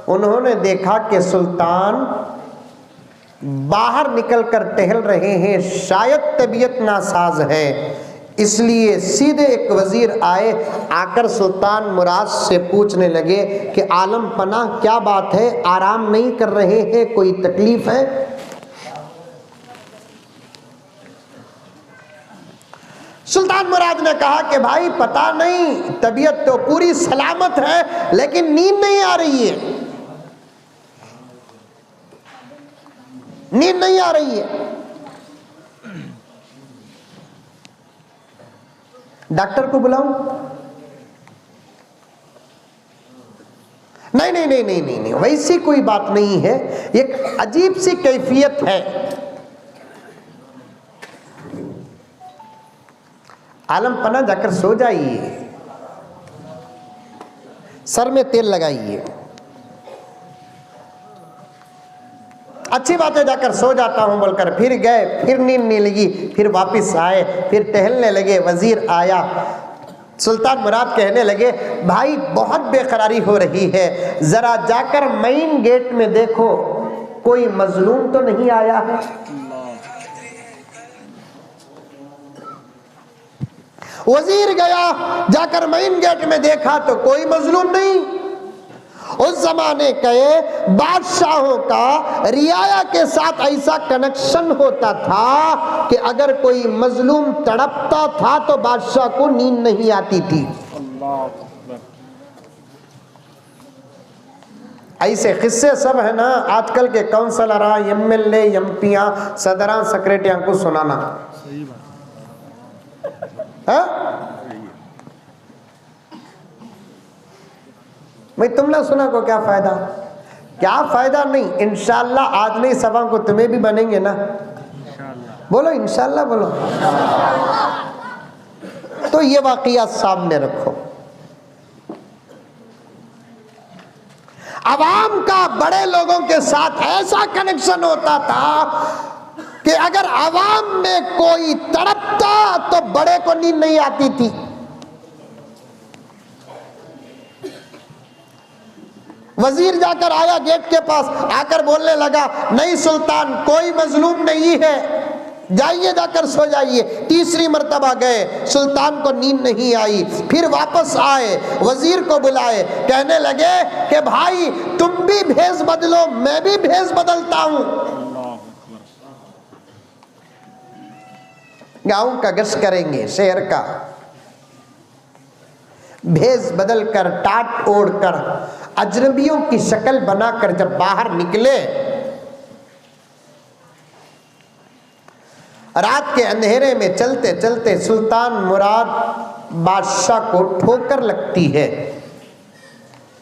उन्होंने देखा कि सुल्तान बाहर निकलकर टहल रहे हैं, शायद तबीयत नासाज है, इसलिए सीधे एक वजीर आए, आकर सुल्तान मुराद से पूछने लगे कि आलम पना क्या बात है, आराम नहीं कर रहे हैं, कोई तकलीफ है? सुल्तान मुराद ने कहा कि भाई पता नहीं, तबीयत तो पूरी सलामत है लेकिन नींद नहीं आ रही है, नींद नहीं आ रही है। डॉक्टर को बुलाऊं? नहीं नहीं नहीं नहीं नहीं, वैसी कोई बात नहीं है, एक अजीब सी कैफियत है। आलम पना जाकर सो जाइए, सर में तेल लगाइए। अच्छी बात है, जाकर सो जाता हूं बोलकर फिर गए, फिर नींद नहीं लगी, फिर वापस आए, फिर टहलने लगे। वजीर आया, सुल्तान मुराद कहने लगे भाई बहुत बेकरारी हो रही है, जरा जाकर मेन गेट में देखो कोई मजलूम तो नहीं आया है। वजीर गया, जाकर मेन गेट में देखा तो कोई मजलूम नहीं। उस जमाने के बादशाहों का रियाया के साथ ऐसा कनेक्शन होता था कि अगर कोई मजलूम तड़पता था तो बादशाह को नींद नहीं आती थी। ऐसे किस्से सब है ना, आजकल के काउंसलर, एमएलए, एमपियां, सदरा, सेक्रेटरियां को सुनाना। भाई तुम ना सुना को क्या फायदा? क्या फायदा नहीं, इंशाल्लाह आज नहीं सभा को तुम्हें भी बनेंगे ना। बोलो इंशाल्लाह, बोलो। तो ये वाकया सामने रखो। अवाम का बड़े लोगों के साथ ऐसा कनेक्शन होता था कि अगर अवाम में कोई तड़पता तो बड़े को नींद नहीं आती थी। वजीर जाकर आया गेट के पास, आकर बोलने लगा नहीं सुल्तान, कोई मजलूम नहीं है। जाइए जाकर सो जाइए। तीसरी मर्तबा गए, सुल्तान को नींद नहीं आई। फिर वापस आए, वजीर को बुलाए, कहने लगे कि भाई तुम भी भेष बदलो, मैं भी भेष बदलता हूं। गांव का गश्त करेंगे, शहर का। भेष बदल कर, टाट ओढ़ कर, अजनबियों की शक्ल बनाकर जब बाहर निकले, रात के अंधेरे में चलते चलते सुल्तान मुराद बादशाह को ठोकर लगती है।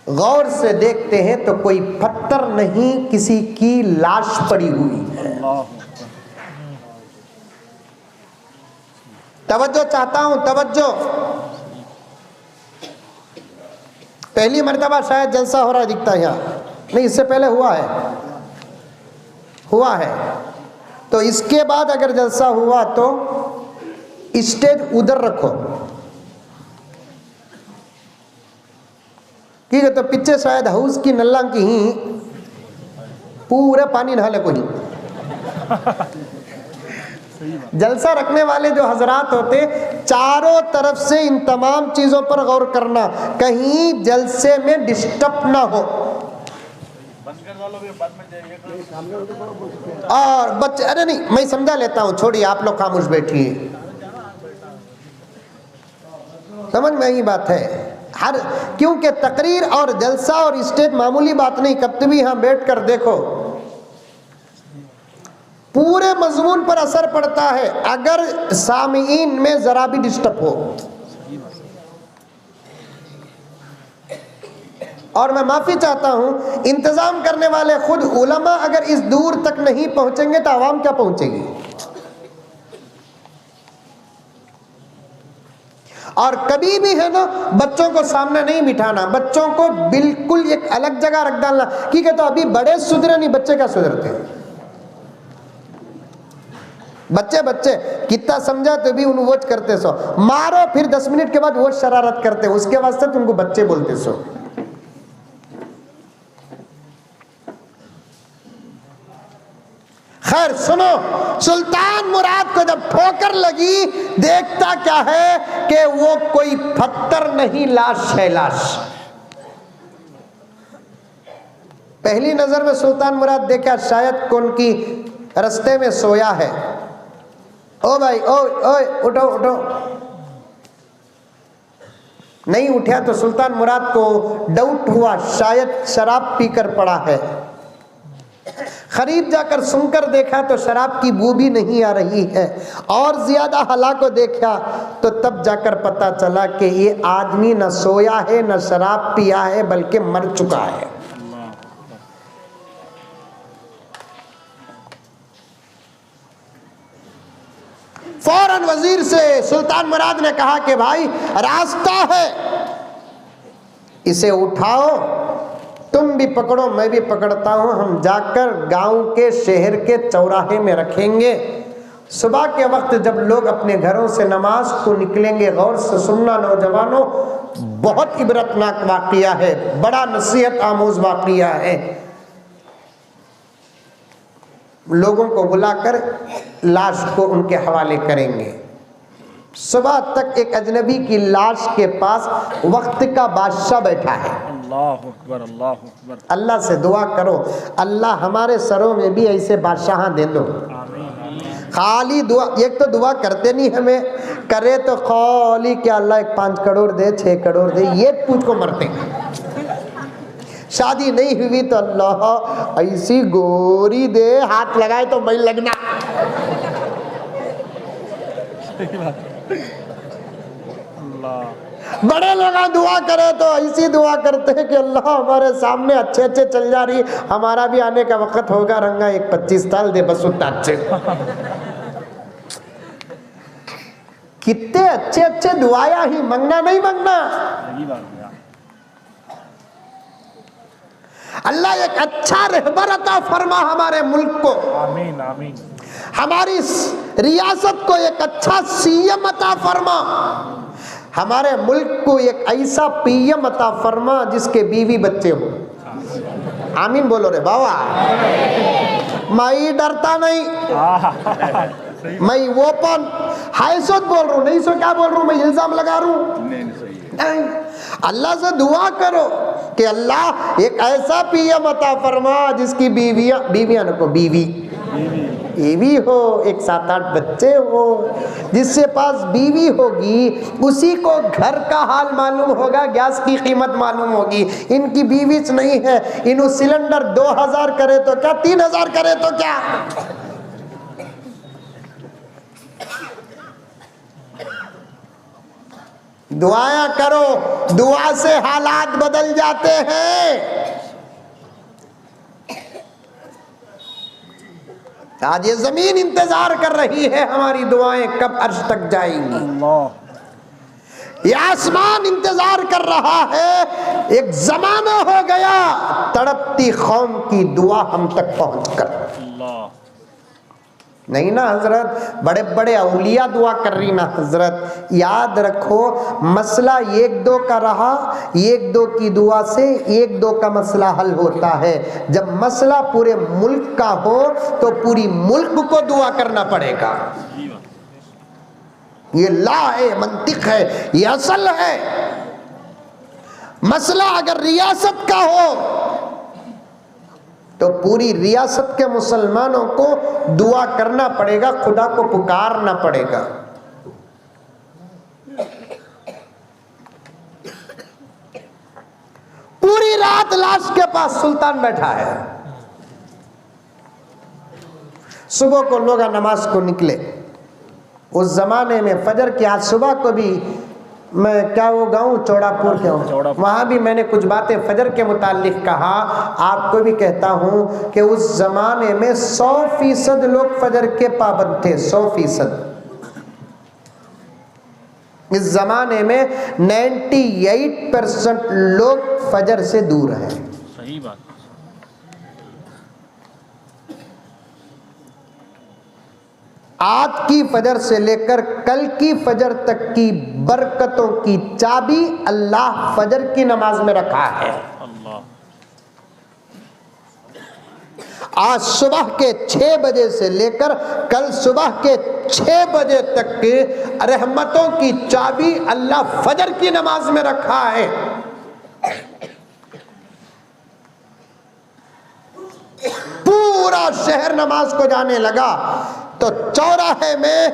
गौर से देखते हैं तो कोई पत्थर नहीं, किसी की लाश पड़ी हुई है। तवज्जो चाहता हूं, तवज्जो। पहली मर्तबा शायद जलसा हो रहा है, दिखता है यहाँ नहीं, इससे पहले हुआ है। तो इसके बाद अगर जलसा हुआ तो स्टेज उधर रखो, ठीक है। तो पीछे शायद हाउस की नल्ला की ही पूरे पानी नहाले को ही। जलसा रखने वाले जो हजरात होते, चारों तरफ से इन तमाम चीजों पर गौर करना, कहीं जलसे में डिस्टर्ब ना हो। और बच्चे, अरे नहीं मैं समझा लेता हूं, छोड़िए आप लोग खामोश बैठिए। समझ में आई बात है। हर क्योंकि तकरीर और जलसा और स्टेज मामूली बात नहीं, कभी भी यहां बैठकर देखो पूरे मजमून पर असर पड़ता है अगर सामीईन में जरा भी डिस्टर्ब हो। और मैं माफी चाहता हूं, इंतजाम करने वाले खुद उलमा अगर इस दूर तक नहीं पहुंचेंगे तो आवाम क्या पहुंचेगी। और कभी भी है ना, बच्चों को सामने नहीं बिठाना, बच्चों को बिल्कुल एक अलग जगह रख डालना। ठीक है, तो अभी बड़े सुधरे नहीं, बच्चे क्या सुधरते हैं। बच्चे कितना समझा तो भी उन वोच करते सो, मारो फिर 10 मिनट के बाद वो शरारत करते, उसके वास्ते तुमको बच्चे बोलते सो। खैर सुनो, सुल्तान मुराद को जब ठोकर लगी, देखता क्या है कि वो कोई पत्थर नहीं, लाश है, लाश। पहली नजर में सुल्तान मुराद देखा शायद कौन की रास्ते में सोया है। ओ भाई, ओ उठो उठो। नहीं उठा तो सुल्तान मुराद को डाउट हुआ, शायद शराब पीकर पड़ा है। खरीद जाकर सुनकर देखा तो शराब की बू भी नहीं आ रही है। और ज्यादा हला को देखा तो तब जाकर पता चला कि ये आदमी न सोया है न शराब पिया है, बल्कि मर चुका है। फौरन वजीर से सुल्तान मुराद ने कहा कि भाई रास्ता है, इसे उठाओ, तुम भी पकड़ो मैं भी पकड़ता हूं, हम जाकर गांव के शहर के चौराहे में रखेंगे। सुबह के वक्त जब लोग अपने घरों से नमाज को निकलेंगे, गौर से सुनना नौजवानों, बहुत इबरतनाक वाकया है, बड़ा नसीहत आमूज वाकया है। लोगों को बुलाकर लाश को उनके हवाले करेंगे। सुबह तक एक अजनबी की लाश के पास वक्त का बादशाह बैठा है। अल्लाह अकबर, अल्लाह अकबर। अल्लाह से दुआ करो, अल्लाह हमारे सरों में भी ऐसे बादशाह दे दो। खाली दुआ, एक तो दुआ करते नहीं, हमें करे तो खाली क्या अल्लाह 5 करोड़ दे, 6 करोड़ दे, ये पूछ को मरते। शादी नहीं हुई तो अल्लाह ऐसी गोरी दे, हाथ लगाए तो मैं लगना। बड़े लोग दुआ करे तो ऐसी दुआ करते हैं कि अल्लाह हमारे सामने अच्छे अच्छे चल जा रही, हमारा भी आने का वक्त होगा, रंगा एक 25 साल दे बस उतना अच्छे। कितने अच्छे अच्छे दुआया ही, मंगना नहीं मंगना। अल्लाह एक अच्छा रहबर अता फरमा हमारे मुल्क को, आमीन आमीन। हमारी रियासत को एक अच्छा सीएम अता फरमा, हमारे मुल्क को एक ऐसा पीएम अता फरमा जिसके बीवी बच्चे हो। आमीन बोलो रे बाबा। माई डरता नहीं, मैं वो पन हायसत बोल रहा हूँ, नहीं सो क्या बोल रहा हूँ, मैं इल्जाम लगा रहा हूँ नहीं। अल्लाह से दुआ करो कि अल्लाह एक ऐसा पीएम अता फरमा जिसकी बीवियां को बीवी हो, एक 7-8 बच्चे हो, जिससे पास बीवी होगी उसी को घर का हाल मालूम होगा, गैस की कीमत मालूम होगी। इनकी बीवी नहीं है, इन्हों सिलेंडर 2000 करे तो क्या, 3000 करे तो क्या। दुआया करो, दुआ से हालात बदल जाते हैं। आज ये जमीन इंतजार कर रही है हमारी दुआएं कब अर्श तक जाएंगी। ये आसमान इंतजार कर रहा है, एक जमाना हो गया तड़पती कौम की दुआ हम तक पहुंचकर। नहीं ना हजरत, बड़े बड़े औलिया दुआ कर रही ना हजरत। याद रखो, मसला 1-2 का रहा, 1-2 की दुआ से 1-2 का मसला हल होता है। जब मसला पूरे मुल्क का हो तो पूरी मुल्क को दुआ करना पड़ेगा। ये ला है, मंतिक है, ये असल है। मसला अगर रियासत का हो तो पूरी रियासत के मुसलमानों को दुआ करना पड़ेगा, खुदा को पुकारना पड़ेगा। पूरी रात लाश के पास सुल्तान बैठा है। सुबह को लोग नमाज को निकले। उस जमाने में फजर की, आज सुबह को भी मैं क्या वो गाँव चौड़ापुर के हूँ, वहाँ भी मैंने कुछ बातें फजर के मुतालिक कहा। आपको भी कहता हूँ कि उस जमाने में 100% लोग फजर के पाबंद थे, 100%। इस जमाने में 98% लोग फजर से दूर हैं। सही बात। आज की फजर से लेकर कल की फजर तक की बरकतों की चाबी अल्लाह फजर की नमाज में रखा है। आज सुबह के 6 बजे से लेकर कल सुबह के 6 बजे तक के रहमतों की चाबी अल्लाह फजर की नमाज में रखा है। पूरा शहर नमाज को जाने लगा तो चौराहे में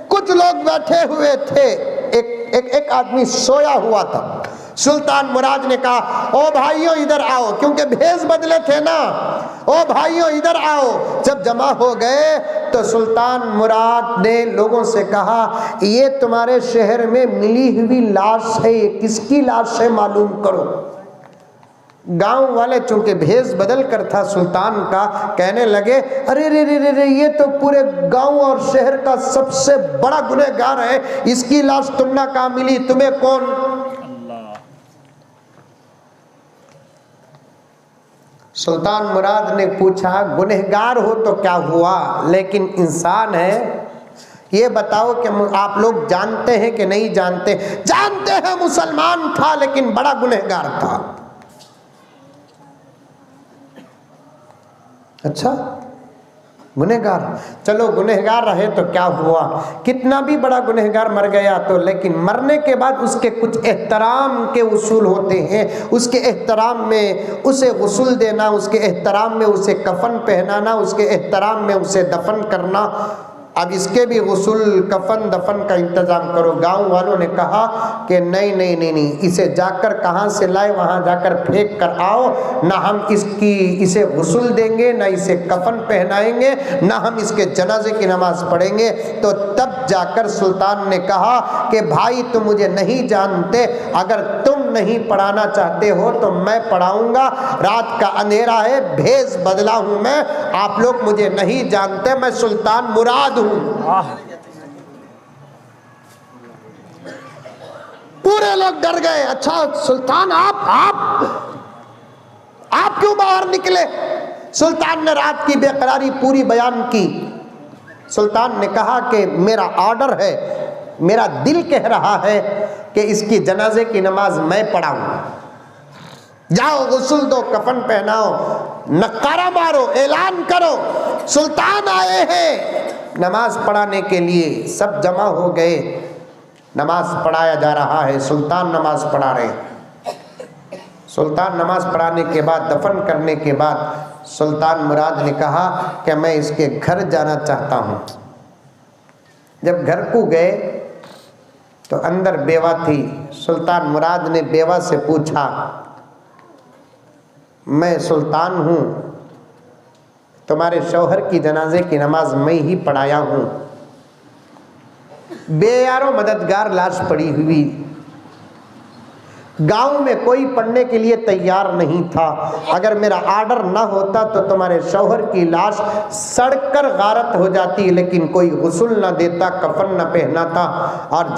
कुछ लोग बैठे हुए थे, एक आदमी सोया हुआ था। सुल्तान मुराद ने कहा, ओ भाइयों इधर आओ, क्योंकि भेष बदले थे ना। ओ भाइयों इधर आओ। जब जमा हो गए तो सुल्तान मुराद ने लोगों से कहा, ये तुम्हारे शहर में मिली हुई लाश है, ये किसकी लाश है मालूम करो। गांव वाले चूंकि भेष बदल कर था सुल्तान का, कहने लगे, अरे रे रे रे रे, ये तो पूरे गांव और शहर का सबसे बड़ा गुनहगार है, इसकी लाश तुमने कहाँ मिली, तुम्हें कौन। सुल्तान मुराद ने पूछा, गुनहगार हो तो क्या हुआ, लेकिन इंसान है। ये बताओ कि आप लोग जानते हैं कि नहीं जानते। जानते हैं, मुसलमान था लेकिन बड़ा गुनहगार था। अच्छा, गुनहगार, चलो गुनहगार रहे तो क्या हुआ, कितना भी बड़ा गुनहगार मर गया तो, लेकिन मरने के बाद उसके कुछ एहतराम के उसूल होते हैं। उसके एहतराम में उसे गुस्ल देना, उसके एहतराम में उसे कफन पहनाना, उसके एहतराम में उसे दफन करना। अब इसके भी गुस्ल कफन दफन का इंतज़ाम करो। गांव वालों ने कहा कि नहीं नहीं नहीं नहीं, इसे जाकर कहाँ से लाए, वहाँ जाकर फेंक कर आओ। ना हम इसे गुस्ल देंगे, ना इसे कफन पहनाएंगे, ना हम इसके जनाजे की नमाज पढ़ेंगे। तो तब जाकर सुल्तान ने कहा कि भाई तुम मुझे नहीं जानते, अगर तुम नहीं पढ़ाना चाहते हो तो मैं पढ़ाऊँगा। रात का अंधेरा है, भेष बदला हूँ मैं, आप लोग मुझे नहीं जानते, मैं सुल्तान मुराद हूँ। पूरे लोग डर गए। अच्छा सुल्तान, आप क्यों बाहर निकले। सुल्तान ने रात की बेकरारी पूरी बयान की। सुल्तान ने कहा कि मेरा ऑर्डर है, मेरा दिल कह रहा है कि इसकी जनाजे की नमाज मैं पढ़ाऊं। जाओ गुस्ल दो, कफन पहनाओ, नकारा मारो, ऐलान करो सुल्तान आए हैं। नमाज पढ़ाने के लिए सब जमा हो गए। नमाज पढ़ाया जा रहा है, सुल्तान नमाज पढ़ा रहे। सुल्तान नमाज पढ़ाने के बाद, दफन करने के बाद सुल्तान मुराद ने कहा कि मैं इसके घर जाना चाहता हूँ। जब घर को गए तो अंदर बेवा थी। सुल्तान मुराद ने बेवा से पूछा, मैं सुल्तान हूँ, तुम्हारे शौहर की जनाजे की नमाज मैं ही पढ़ाया हूँ। बेयारो मददगार लाश पड़ी हुई, गांव में कोई पढ़ने के लिए तैयार नहीं था। अगर मेरा आर्डर ना होता तो तुम्हारे शौहर की लाश सड़कर गारत हो जाती, लेकिन कोई गुस्ल ना देता, कफन न पहनाता और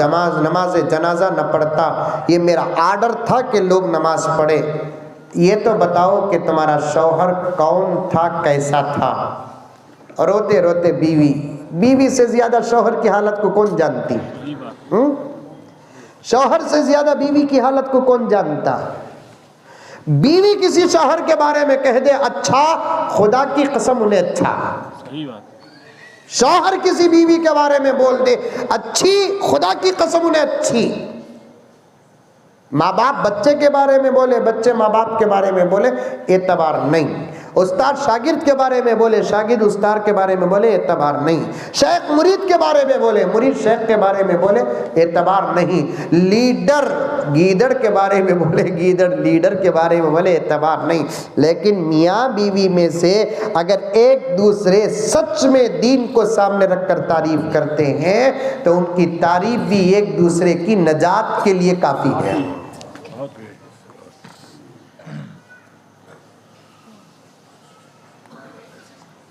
नमाज जनाजा न पढ़ता। ये मेरा आर्डर था कि लोग नमाज पढ़े। ये तो बताओ कि तुम्हारा शौहर कौन था, कैसा था? रोते रोते बीवी से ज्यादा शौहर की हालत को कौन जानती? शौहर से ज्यादा बीवी की हालत को कौन जानता? बीवी किसी शौहर के बारे में कह दे अच्छा, खुदा की कसम उन्हें अच्छा। सही बात। शौहर किसी बीवी के बारे में बोल दे अच्छी, खुदा की कसम उन्हें अच्छी। माँ बाप बच्चे के बारे में बोले, बच्चे माँ बाप के बारे में बोले, एतबार नहीं। उस्ताद शागिर्द के बारे में बोले, शागिर्द उस्ताद के बारे में बोले, एतबार नहीं। शेख मुरीद के बारे में बोले, मुरीद शेख के बारे में बोले, एतबार नहीं। लीडर गीदड़ के बारे में बोले, गीदड़ लीडर के बारे में बोले, एतबार नहीं। लेकिन मियाँ बीवी में से अगर एक दूसरे सच में दीन को सामने रखकर तारीफ करते हैं तो उनकी तारीफ भी एक दूसरे की नजात के लिए काफी है।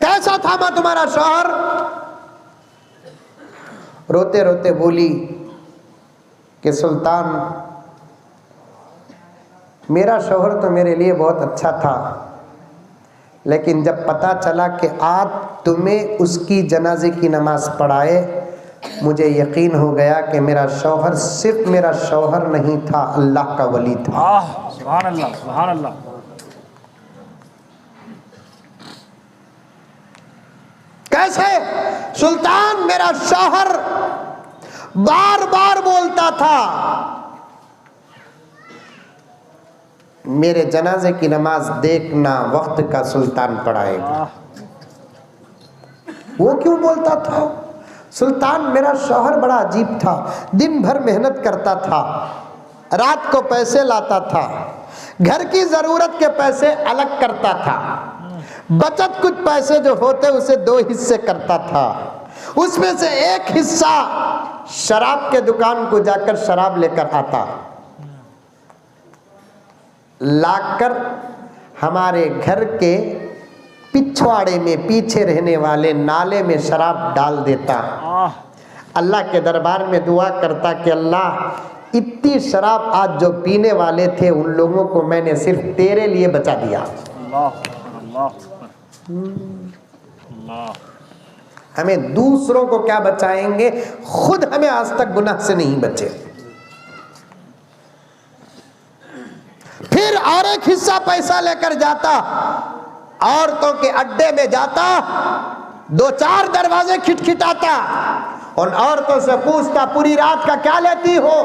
कैसा था मां तुम्हारा शौहर? रोते रोते बोली कि सुल्तान, मेरा शौहर तो मेरे लिए बहुत अच्छा था, लेकिन जब पता चला कि आज तुम्हें उसकी जनाजे की नमाज पढ़ाए, मुझे यकीन हो गया कि मेरा शौहर सिर्फ मेरा शौहर नहीं था, अल्लाह का वली था। सुभान अल्लाह, सुभान अल्लाह। कैसे? सुल्तान, मेरा शौहर बार बार बोलता था मेरे जनाजे की नमाज देखना, वक्त का सुल्तान पढ़ाएगा। वो क्यों बोलता था? सुल्तान, मेरा शौहर बड़ा अजीब था, दिन भर मेहनत करता था, रात को पैसे लाता था, घर की जरूरत के पैसे अलग करता था, बचत कुछ पैसे जो होते उसे 2 हिस्से करता था, उसमें से एक हिस्सा शराब के दुकान को जाकर शराब लेकर आता, लाकर हमारे घर के पिछवाड़े में पीछे रहने वाले नाले में शराब डाल देता। अल्लाह के दरबार में दुआ करता कि अल्लाह, इतनी शराब आज जो पीने वाले थे उन लोगों को मैंने सिर्फ तेरे लिए बचा दिया। हमें दूसरों को क्या बचाएंगे, खुद हमें आज तक गुनाह से नहीं बचे। फिर और एक हिस्सा पैसा लेकर जाता, औरतों के अड्डे में जाता, 2-4 दरवाजे खिटखिटाता, उन औरतों से पूछता पूरी रात का क्या लेती हो?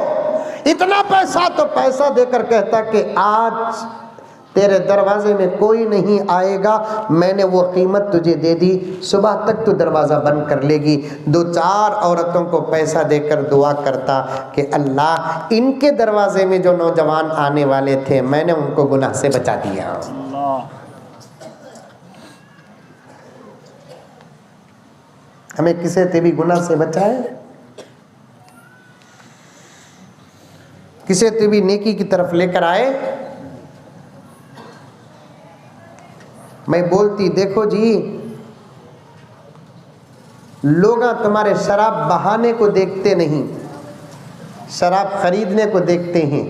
इतना पैसा, तो पैसा देकर कहता कि आज तेरे दरवाजे में कोई नहीं आएगा, मैंने वो कीमत तुझे दे दी, सुबह तक तू दरवाज़ा बंद कर लेगी। 2-4 औरतों को पैसा देकर दुआ करता कि अल्लाह, इनके दरवाजे में जो नौजवान आने वाले थे मैंने उनको गुनाह से बचा दिया। हमें किसी से भी गुनाह से बचाए, किसी से भी नेकी की तरफ लेकर आए। मैं बोलती, देखो जी, लोग तुम्हारे शराब बहाने को देखते नहीं, शराब खरीदने को देखते हैं।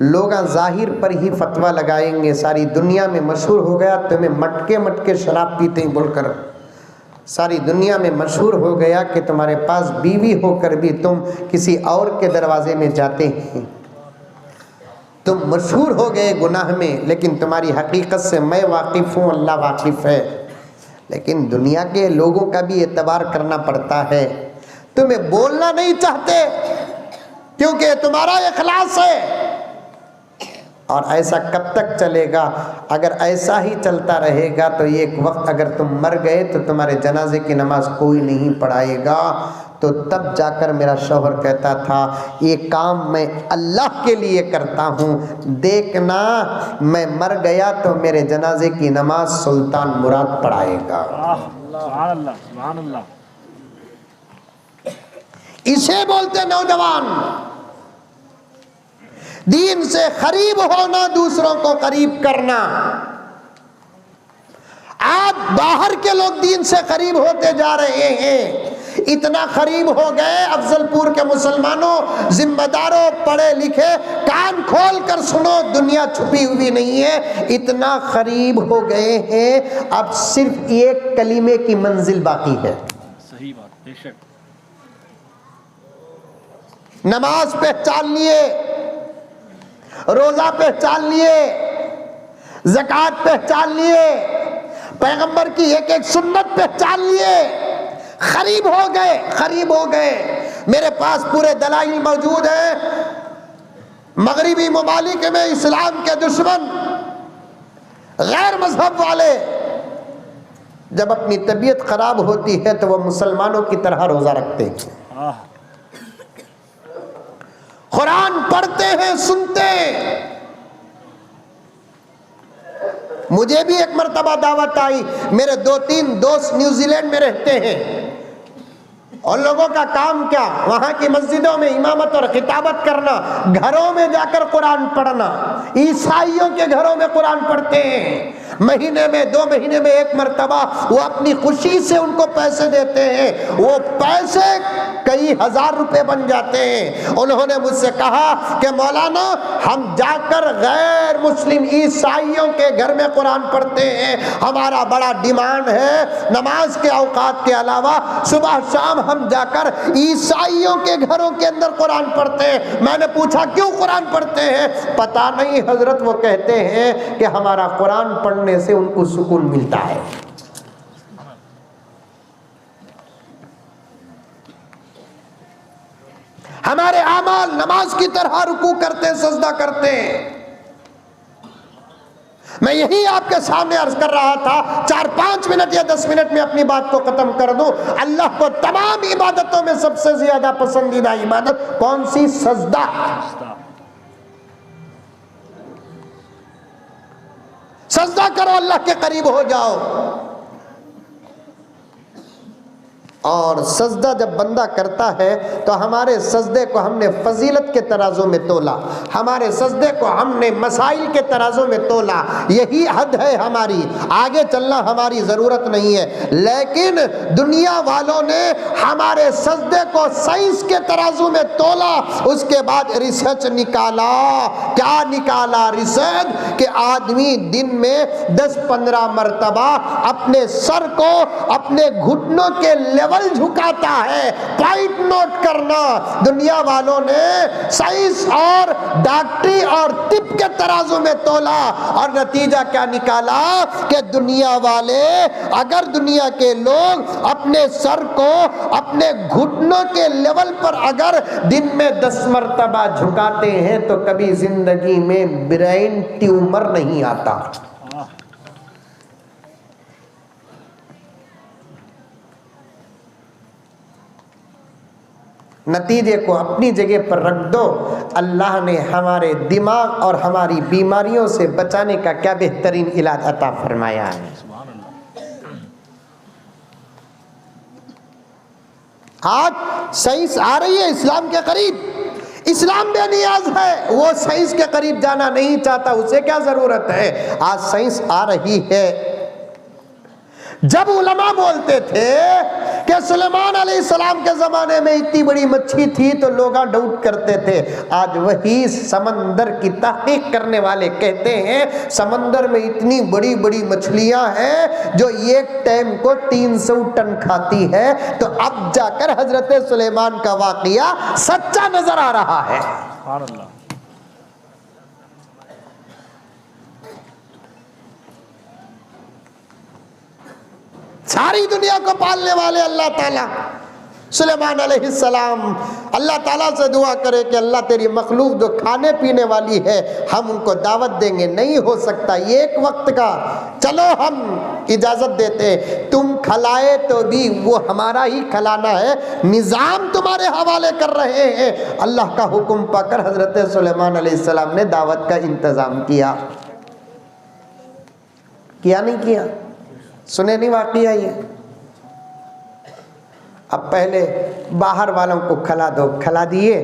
लोग जाहिर पर ही फतवा लगाएंगे, सारी दुनिया में मशहूर हो गया तुम्हें मटके मटके शराब पीते हैं बोलकर, सारी दुनिया में मशहूर हो गया कि तुम्हारे पास बीवी होकर भी तुम किसी और के दरवाजे में जाते हैं। तुम मशहूर हो गए गुनाह में, लेकिन तुम्हारी हकीकत से मैं वाकिफ़ हूँ, अल्लाह वाकिफ़ है। लेकिन दुनिया के लोगों का भी एतबार करना पड़ता है। तुम्हें बोलना नहीं चाहते क्योंकि तुम्हारा इखलास है। और ऐसा कब तक चलेगा? अगर ऐसा ही चलता रहेगा तो एक वक्त अगर तुम मर गए तो तुम्हारे जनाजे की नमाज कोई नहीं पढ़ाएगा। तो तब जाकर मेरा शौहर कहता था, ये काम मैं अल्लाह के लिए करता हूँ, देखना मैं मर गया तो मेरे जनाजे की नमाज सुल्तान मुराद पढ़ाएगा। सुभान अल्लाह, सुभान अल्लाह। इसे बोलते नौजवान, दीन से करीब होना, दूसरों को करीब करना। आज बाहर के लोग दीन से करीब होते जा रहे हैं। इतना करीब हो गए, अफजलपुर के मुसलमानों, जिम्मेदारों, पढ़े लिखे, कान खोल कर सुनो, दुनिया छुपी हुई नहीं है, इतना करीब हो गए हैं। अब सिर्फ एक कलीमे की मंजिल बाकी है। सही बात, बेशक। नमाज पहचान लिए, रोजा पहचान लिए, ज़कात पहचान लिए, पैगंबर की एक एक सुन्नत पहचान लिए, करीब हो गए, करीब हो गए। मेरे पास पूरे दलाइल मौजूद हैं। मगरिबी ममालिक में इस्लाम के दुश्मन, गैर मजहब वाले जब अपनी तबीयत खराब होती है तो वह मुसलमानों की तरह रोजा रखते हैं, कुरान पढ़ते हैं, सुनते हैं। मुझे भी एक मर्तबा दावत आई। मेरे 2-3 दोस्त न्यूजीलैंड में रहते हैं और लोगों का काम क्या, वहां की मस्जिदों में इमामत और खिताबत करना, घरों में जाकर कुरान पढ़ना। ईसाइयों के घरों में कुरान पढ़ते हैं। महीने में 2 महीने में एक मर्तबा वो अपनी खुशी से उनको पैसे देते हैं। वो पैसे कई हजार रुपए बन जाते हैं। उन्होंने मुझसे कहा कि मौलाना, हम जाकर गैर मुस्लिम ईसाइयों के घर में कुरान पढ़ते हैं। हमारा बड़ा डिमांड है, नमाज के औकात के अलावा सुबह शाम हम जाकर ईसाइयों के घरों के अंदर कुरान पढ़ते हैं। मैंने पूछा क्यों कुरान पढ़ते हैं? पता नहीं हजरत, वो कहते हैं कि हमारा कुरान पढ़ने से उनको सुकून मिलता है। हमारे आमाल नमाज की तरह रुकू करते हैं, सजदा करते हैं। मैं यही आपके सामने अर्ज कर रहा था। 4-5 मिनट या 10 मिनट में अपनी बात को खत्म कर दूं। अल्लाह को तमाम इबादतों में सबसे ज्यादा पसंदीदा इबादत कौन सी? सजदा। सजदा करो, अल्लाह के करीब हो जाओ। और सजदा जब बंदा करता है तो हमारे सजदे को हमने फजीलत के तराजू में तोला, हमारे सजदे को हमने मसाइल के तराजू में तोला। यही हद है हमारी, आगे चलना हमारी ज़रूरत नहीं है। लेकिन दुनिया वालों ने हमारे सजदे को साइंस के तराजू में तोला। उसके बाद रिसर्च निकाला। क्या निकाला रिसर्च? कि आदमी दिन में 10-15 मरतबा अपने सर को अपने घुटनों के लेवल झुकाता है। पॉइंट नोट करना, दुनिया वालों ने साइंस और डॉक्टरी और तिब के तराजू में तोला और नतीजा क्या निकाला कि दुनिया वाले, अगर दुनिया के लोग अपने सर को अपने घुटनों के लेवल पर अगर दिन में 10 मरतबा झुकाते हैं तो कभी जिंदगी में ब्रेन ट्यूमर नहीं आता। नतीजे को अपनी जगह पर रख दो। अल्लाह ने हमारे दिमाग और हमारी बीमारियों से बचाने का क्या बेहतरीन इलाज अता फरमाया है। आज साइंस आ रही है इस्लाम के करीब। इस्लाम बेनियाज है, वो साइंस के करीब जाना नहीं चाहता, उसे क्या जरूरत है। आज साइंस आ रही है। जब उलमा बोलते थे कि सुलेमान अलैहिस्सलाम के ज़माने में इतनी बड़ी मच्छी थी तो लोग डाउट करते थे। आज वही समंदर की तहकीक करने वाले कहते हैं समंदर में इतनी बड़ी बड़ी मछलियां हैं जो एक टाइम को 300 टन खाती है। तो अब जाकर हजरत सुलेमान का वाकया सच्चा नजर आ रहा है। सुभान अल्लाह। सारी दुनिया को पालने वाले अल्लाह ताला। सुलेमान अलैहिस्सलाम अल्लाह ताला से दुआ करे कि अल्लाह तेरी मखलूक जो खाने पीने वाली है हम उनको दावत देंगे, नहीं हो सकता एक वक्त का, चलो हम इजाज़त देते, तुम खलाए तो भी वो हमारा ही खलाना है, निज़ाम तुम्हारे हवाले कर रहे हैं। अल्लाह का हुक्म पाकर हज़रत सुलेमान अलैहिस्सलाम ने दावत का इंतज़ाम किया नहीं किया? सुने नहीं वाक़िया ये? अब पहले बाहर वालों को खिला दो, खिला दिए,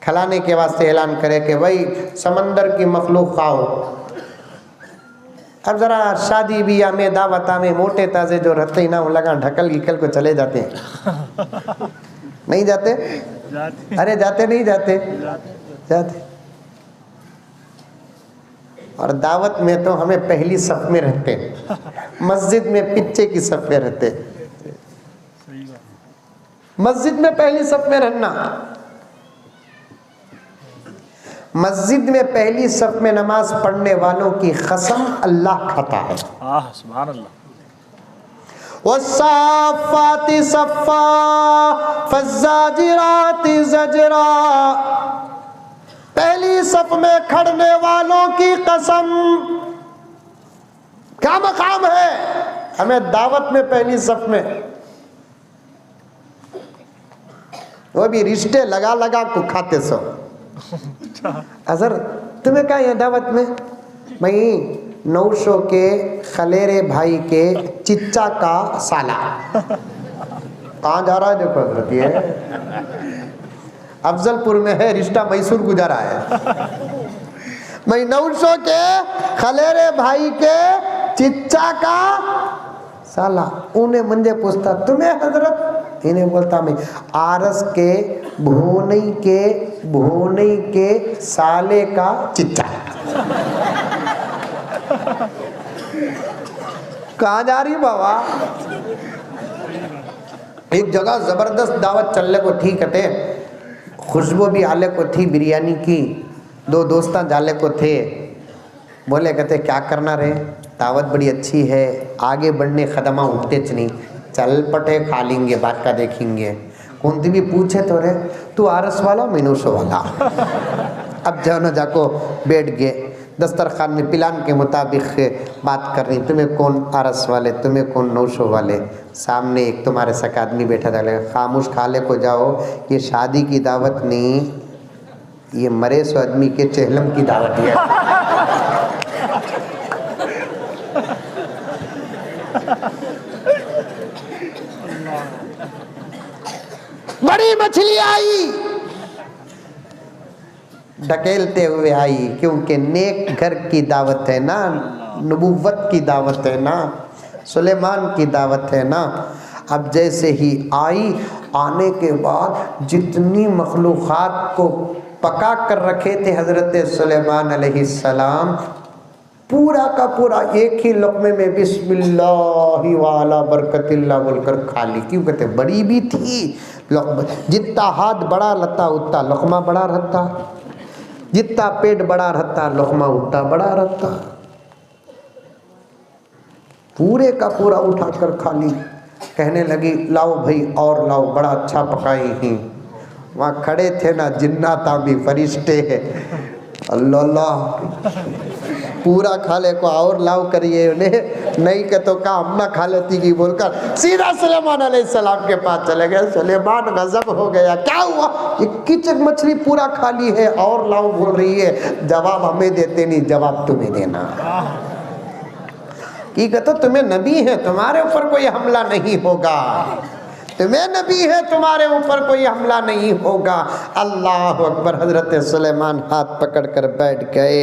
खिलाने के वास्ते ऐलान करे कि भाई समंदर की मखलूक खाओ। अब ज़रा शादी बियाह में दावता में मोटे ताज़े जो रहते ही ना वो लगा ढकल गिकल को चले जाते हैं। नहीं जाते? अरे जाते नहीं जाते? जाते। और दावत में तो हमें पहली सफ में रहते, मस्जिद में पीछे की सफ में रहते। मस्जिद में पहली सफ में रहना, मस्जिद में पहली सफ में नमाज पढ़ने वालों की कसम अल्लाह खाता है। सुभान अल्लाह। वस्साफ़ाति सफ़्फ़ा फ़ज़्ज़ाजिराति ज़जरा, पहली सफ में खड़ने वालों की कसम। क्या मकाम है हमें दावत में पहली सफ में, वो भी रिश्ते लगा लगा को खाते सो। अजर तुम्हें क्या है दावत में? भाई 900 के खलेरे भाई के चिच्चा का साला। कहाँ जा रहा है देखो हजरत, ये अफजलपुर में है, रिश्ता मैसूर गुजारा है। मैं 900 के खलेरे भाई के चिच्चा का साला। उन्हें मुझे पूछता तुम्हें हजरत, इन्हें बोलता मैं आरस के भोनई के साले का चिच्चा। कहाँ जा रही बाबा? एक जगह जबरदस्त दावत चलने को थी, कहते खुशबू भी आले को थी बिरयानी की, दो दोस्ता जाले को थे। बोले कहते क्या करना रे, दावत बड़ी अच्छी है, आगे बढ़ने कदमा उठते नहीं, चल पटे खा लेंगे, बात का देखेंगे। कौन भी पूछे तो रे तू आरस वाला मैं 900 वाला। अब जानो जाको बैठ गए दस्तरखान में पिलान के मुताबिक बात कर रही, तुम्हें कौन आरस वाले, तुम्हें कौन 900 वाले। सामने एक तुम्हारे सक आदमी बैठा था, खामोश खाले को जाओ, ये शादी की दावत नहीं, ये मरे सो आदमी के चहलम की दावत है। बड़ी मछली आई, ढकेलते हुए आई, क्योंकि नेक घर की दावत है ना, नबुव्वत की दावत है ना, सुलेमान की दावत है ना। अब जैसे ही आई, आने के बाद जितनी मखलूक़ात को पका कर रखे थे हज़रत सुलेमान अलैहिस्सलाम, पूरा का पूरा एक ही लक़्मे में बिस्मिल्लाह वाला बरकतिल्लाह बोलकर खा ली। क्यों कहते बड़ी भी थी, जितना हाथ बड़ा रहता उतना लक़्मा बड़ा रहता, जितना पेट बड़ा रहता लक़्मा उतना बड़ा रहता। पूरे का पूरा उठाकर खा ली। कहने लगी लाओ भाई और लाओ, बड़ा अच्छा पकाई ही। वहाँ खड़े थे ना जिन्नात भी फरिश्ते है, अल्लाह पूरा खा ले को और लाओ करिए उन्हें, नहीं के तो का हम ना खा लेती की बोलकर सीधा सुलेमान अलैहिस्सलाम के पास चले गए। सुलेमान गजब हो गया, क्या हुआ, ये किचक मछली पूरा खा ली है और लाओ बोल रही है। जवाब हमें देते नहीं, जवाब तुम्हें देना। की कहते तुम्हें नबी है, तुम्हारे ऊपर कोई हमला नहीं होगा, तुम्हें नबी है, तुम्हारे ऊपर कोई हमला नहीं होगा। अल्लाह अकबर। हज़रत सुलेमान हाथ पकड़कर बैठ गए।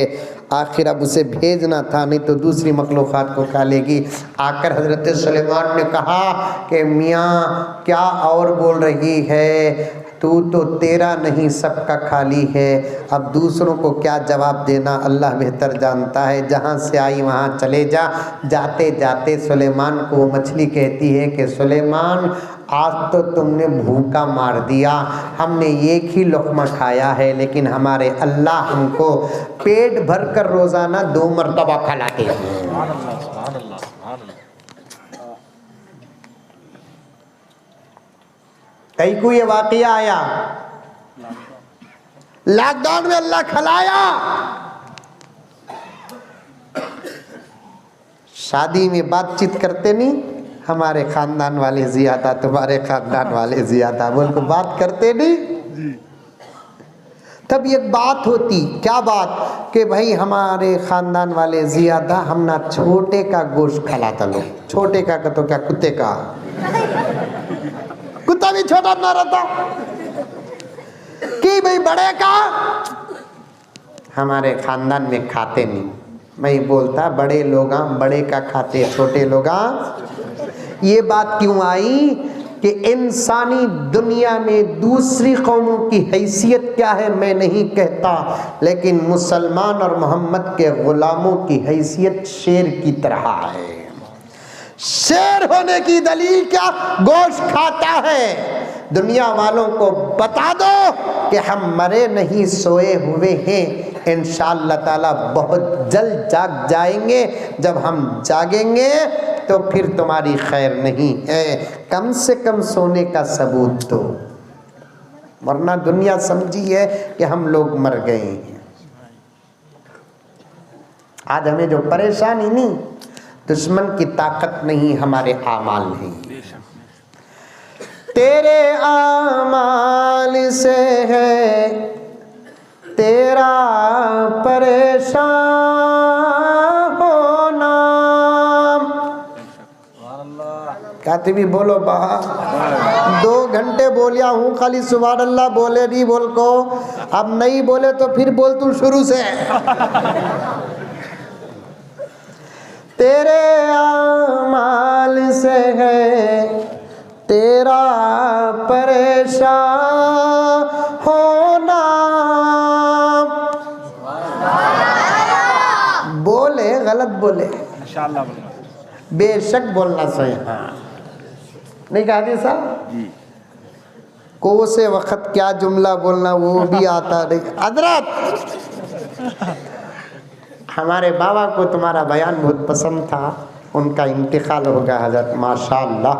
आखिर अब उसे भेजना था, नहीं तो दूसरी मखलूक़ात को खा लेगी। आकर हज़रत सुलेमान ने कहा कि मियाँ क्या और बोल रही है, तू तो तेरा नहीं सबका खाली है, अब दूसरों को क्या जवाब देना, अल्लाह बेहतर जानता है। जहाँ से आई वहाँ चले जा। जाते जाते सुलेमान को वो मछली कहती है कि सुलेमान आज तो तुमने भूखा मार दिया, हमने एक ही लुक़मा खाया है, लेकिन हमारे अल्लाह हमको पेट भर कर रोज़ाना 2 मरतबा खिलाते हैं। कई को ये वाकया आया, लॉकडाउन में अल्लाह खिलाया। शादी में बातचीत करते नहीं, हमारे खानदान वाले ज्यादा, तुम्हारे खानदान वाले ज्यादा, बोल को बात करते नहीं। तब एक बात होती, क्या बात, कि भाई हमारे खानदान वाले ज्यादा, हम ना छोटे का गोश्त खिलाता लो। छोटे का तो क्या, कुत्ते का, कुत्ता भी छोटा ना रहता कि भाई बड़े का हमारे खानदान में खाते नहीं। मैं बोलता बड़े लोग बड़े का खाते, छोटे लोग। ये बात क्यों आई कि इंसानी दुनिया में दूसरी कौमों की हैसियत क्या है मैं नहीं कहता, लेकिन मुसलमान और मोहम्मद के गुलामों की हैसियत शेर की तरह है। शेर होने की दलील क्या, गोश्त खाता है। दुनिया वालों को बता दो कि हम मरे नहीं, सोए हुए हैं। इंशाअल्लाह ताला बहुत जल्द जाग जाएंगे। जब हम जागेंगे तो फिर तुम्हारी खैर नहीं है। कम से कम सोने का सबूत दो, वरना दुनिया समझी है कि हम लोग मर गए हैं। आज हमें जो परेशानी नहीं, दुश्मन की ताकत नहीं, हमारे आमाल नहीं। तेरे आमाल से है तेरा परेशान होना। कहते भी बोलो बहा, 2 घंटे बोलिया हूँ खाली सुभान अल्लाह बोले नहीं बोल को। अब नहीं बोले तो फिर बोल तू शुरू से। तेरे आमाल से है तेरा परेशान होना। बोले गलत बोले, इंशाअल्लाह बोलना, बेशक बोलना सही। हाँ नहीं कहा दी साहब को से वक्त क्या जुमला बोलना वो भी आता नहीं। हजरत हमारे बाबा को तुम्हारा बयान बहुत पसंद था, उनका इंतकाल हो गया हजरत, माशाअल्लाह।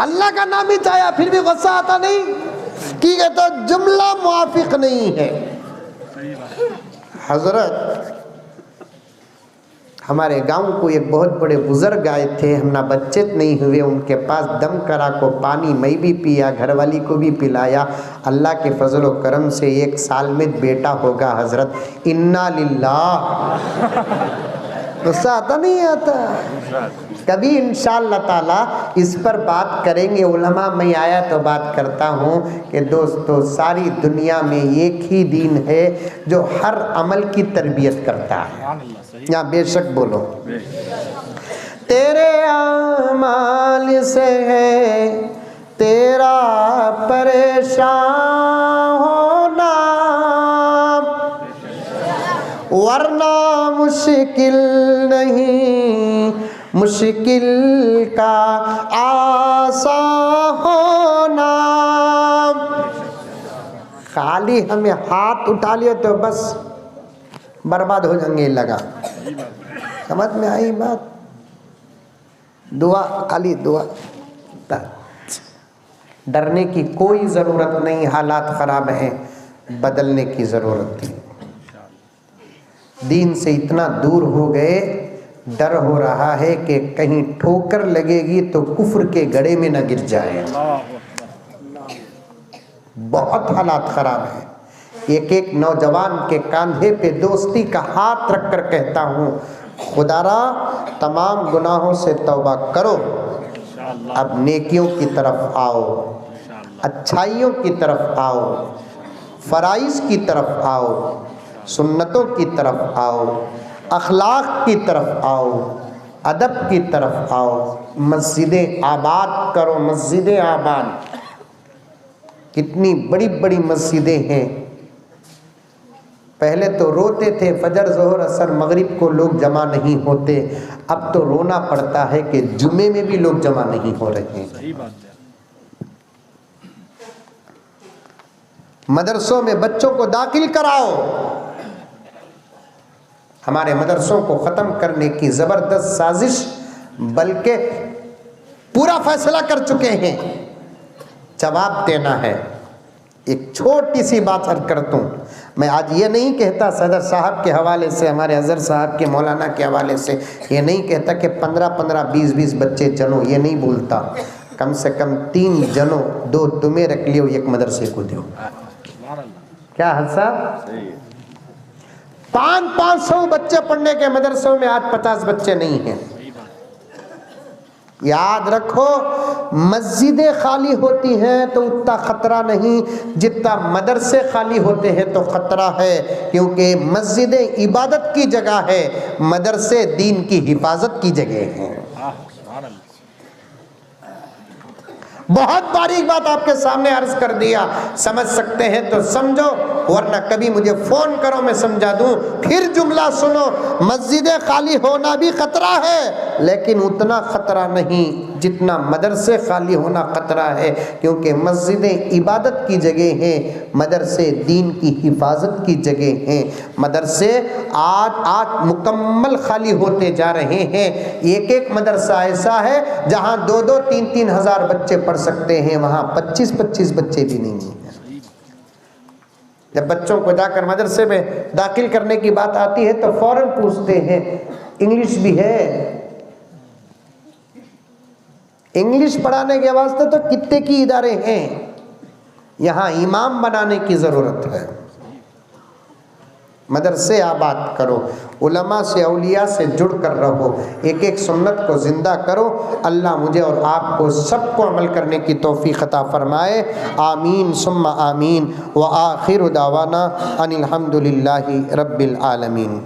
अल्लाह का नाम ही चाहा फिर भी गुस्सा आता नहीं कि ये तो जुमला मुआफिक नहीं है। हजरत हमारे गांव को एक बहुत बड़े बुजुर्ग आए थे, हम ना बच्चे नहीं हुए, उनके पास दम करा को पानी मैं भी पिया, घरवाली को भी पिलाया। अल्लाह के फजल व करम से 1 साल में बेटा होगा हजरत। इन्ना लिल्लाह। गुस्सा आता नहीं आता कभी। इंशाअल्लाह ताला इस पर बात करेंगे। उलमा मैं आया तो बात करता हूँ कि दोस्तों सारी दुनिया में एक ही दीन है जो हर अमल की तरबियत करता है। या बेशक बोलो, तेरे आमाल से है तेरा परेशान होना, वरना मुश्किल नहीं, मुश्किल का आसान होना। खाली हमें हाथ उठा लिया तो बस बर्बाद हो जाएंगे। लगा समझ में आई बात? दुआ, खाली दुआ। डरने की कोई ज़रूरत नहीं, हालात ख़राब हैं, बदलने की ज़रूरत थी। दीन से इतना दूर हो गए, डर हो रहा है कि कहीं ठोकर लगेगी तो कुफ्र के गड़े में न गिर जाए। बहुत हालात ख़राब है। एक एक नौजवान के कंधे पे दोस्ती का हाथ रखकर कहता हूँ, खुदारा तमाम गुनाहों से तौबा करो, अब नेकियों की तरफ आओ, अच्छाइयों की तरफ आओ, फराइज़ की तरफ आओ, सुन्नतों की तरफ आओ, अखलाक की तरफ आओ, अदब की तरफ आओ। मस्जिदें आबाद करो, मस्जिदें आबाद। कितनी बड़ी बड़ी मस्जिदें हैं। पहले तो रोते थे फजर ज़ोहर असर मगरिब को लोग जमा नहीं होते, अब तो रोना पड़ता है कि जुमे में भी लोग जमा नहीं हो रहे हैं। सही बात है। मदरसों में बच्चों को दाखिल कराओ। हमारे मदरसों को ख़त्म करने की ज़बरदस्त साजिश बल्कि पूरा फैसला कर चुके हैं, जवाब देना है। एक छोटी सी बात अर्ज करता हूँ, मैं आज ये नहीं कहता सदर साहब के हवाले से, हमारे अजहर साहब के मौलाना के हवाले से, ये नहीं कहता कि 15-15 20-20 बच्चे जनो, ये नहीं बोलता। कम से कम 3 जनो, 2 तुम्हें रख लियो, 1 मदरसे को दो। क्या हल साहब? 500 बच्चे पढ़ने के मदरसों में आज 50 बच्चे नहीं हैं। याद रखो, मस्जिदें खाली होती हैं तो उतना खतरा नहीं जितना मदरसे खाली होते हैं तो खतरा है, क्योंकि मस्जिदें इबादत की जगह है, मदरसे दीन की हिफाजत की जगह हैं। बहुत बारीक बात आपके सामने अर्ज कर दिया, समझ सकते हैं तो समझो, वरना कभी मुझे फोन करो, मैं समझा दूं। फिर जुमला सुनो, मस्जिदें खाली होना भी खतरा है, लेकिन उतना खतरा नहीं जितना मदरसे खाली होना खतरा है, क्योंकि मस्जिदें इबादत की जगह हैं, मदरसे दीन की हिफाजत की जगह हैं। मदरसे आज मुकम्मल खाली होते जा रहे हैं। एक मदरसा ऐसा है जहां 2-2, 3-3 हज़ार बच्चे पढ़ सकते हैं, वहां 25-25 बच्चे भी नहीं हैं। जब बच्चों को जाकर मदरसे में दाखिल करने की बात आती है तो फौरन पूछते हैं इंग्लिश भी है? इंग्लिश पढ़ाने के वास्ते तो कितने की इदारे हैं, यहाँ इमाम बनाने की ज़रूरत है। मदरसे आबाद करो, उलमा से औलिया से जुड़ कर रहो, एक सुन्नत को ज़िंदा करो। अल्लाह मुझे और आपको सबको अमल करने की तौफीक अता फरमाए। आमीन सुम्मा आमीन। व आखिर दावाना अनिल हम्दुलिल्लाहि रब्बिल आलमीन।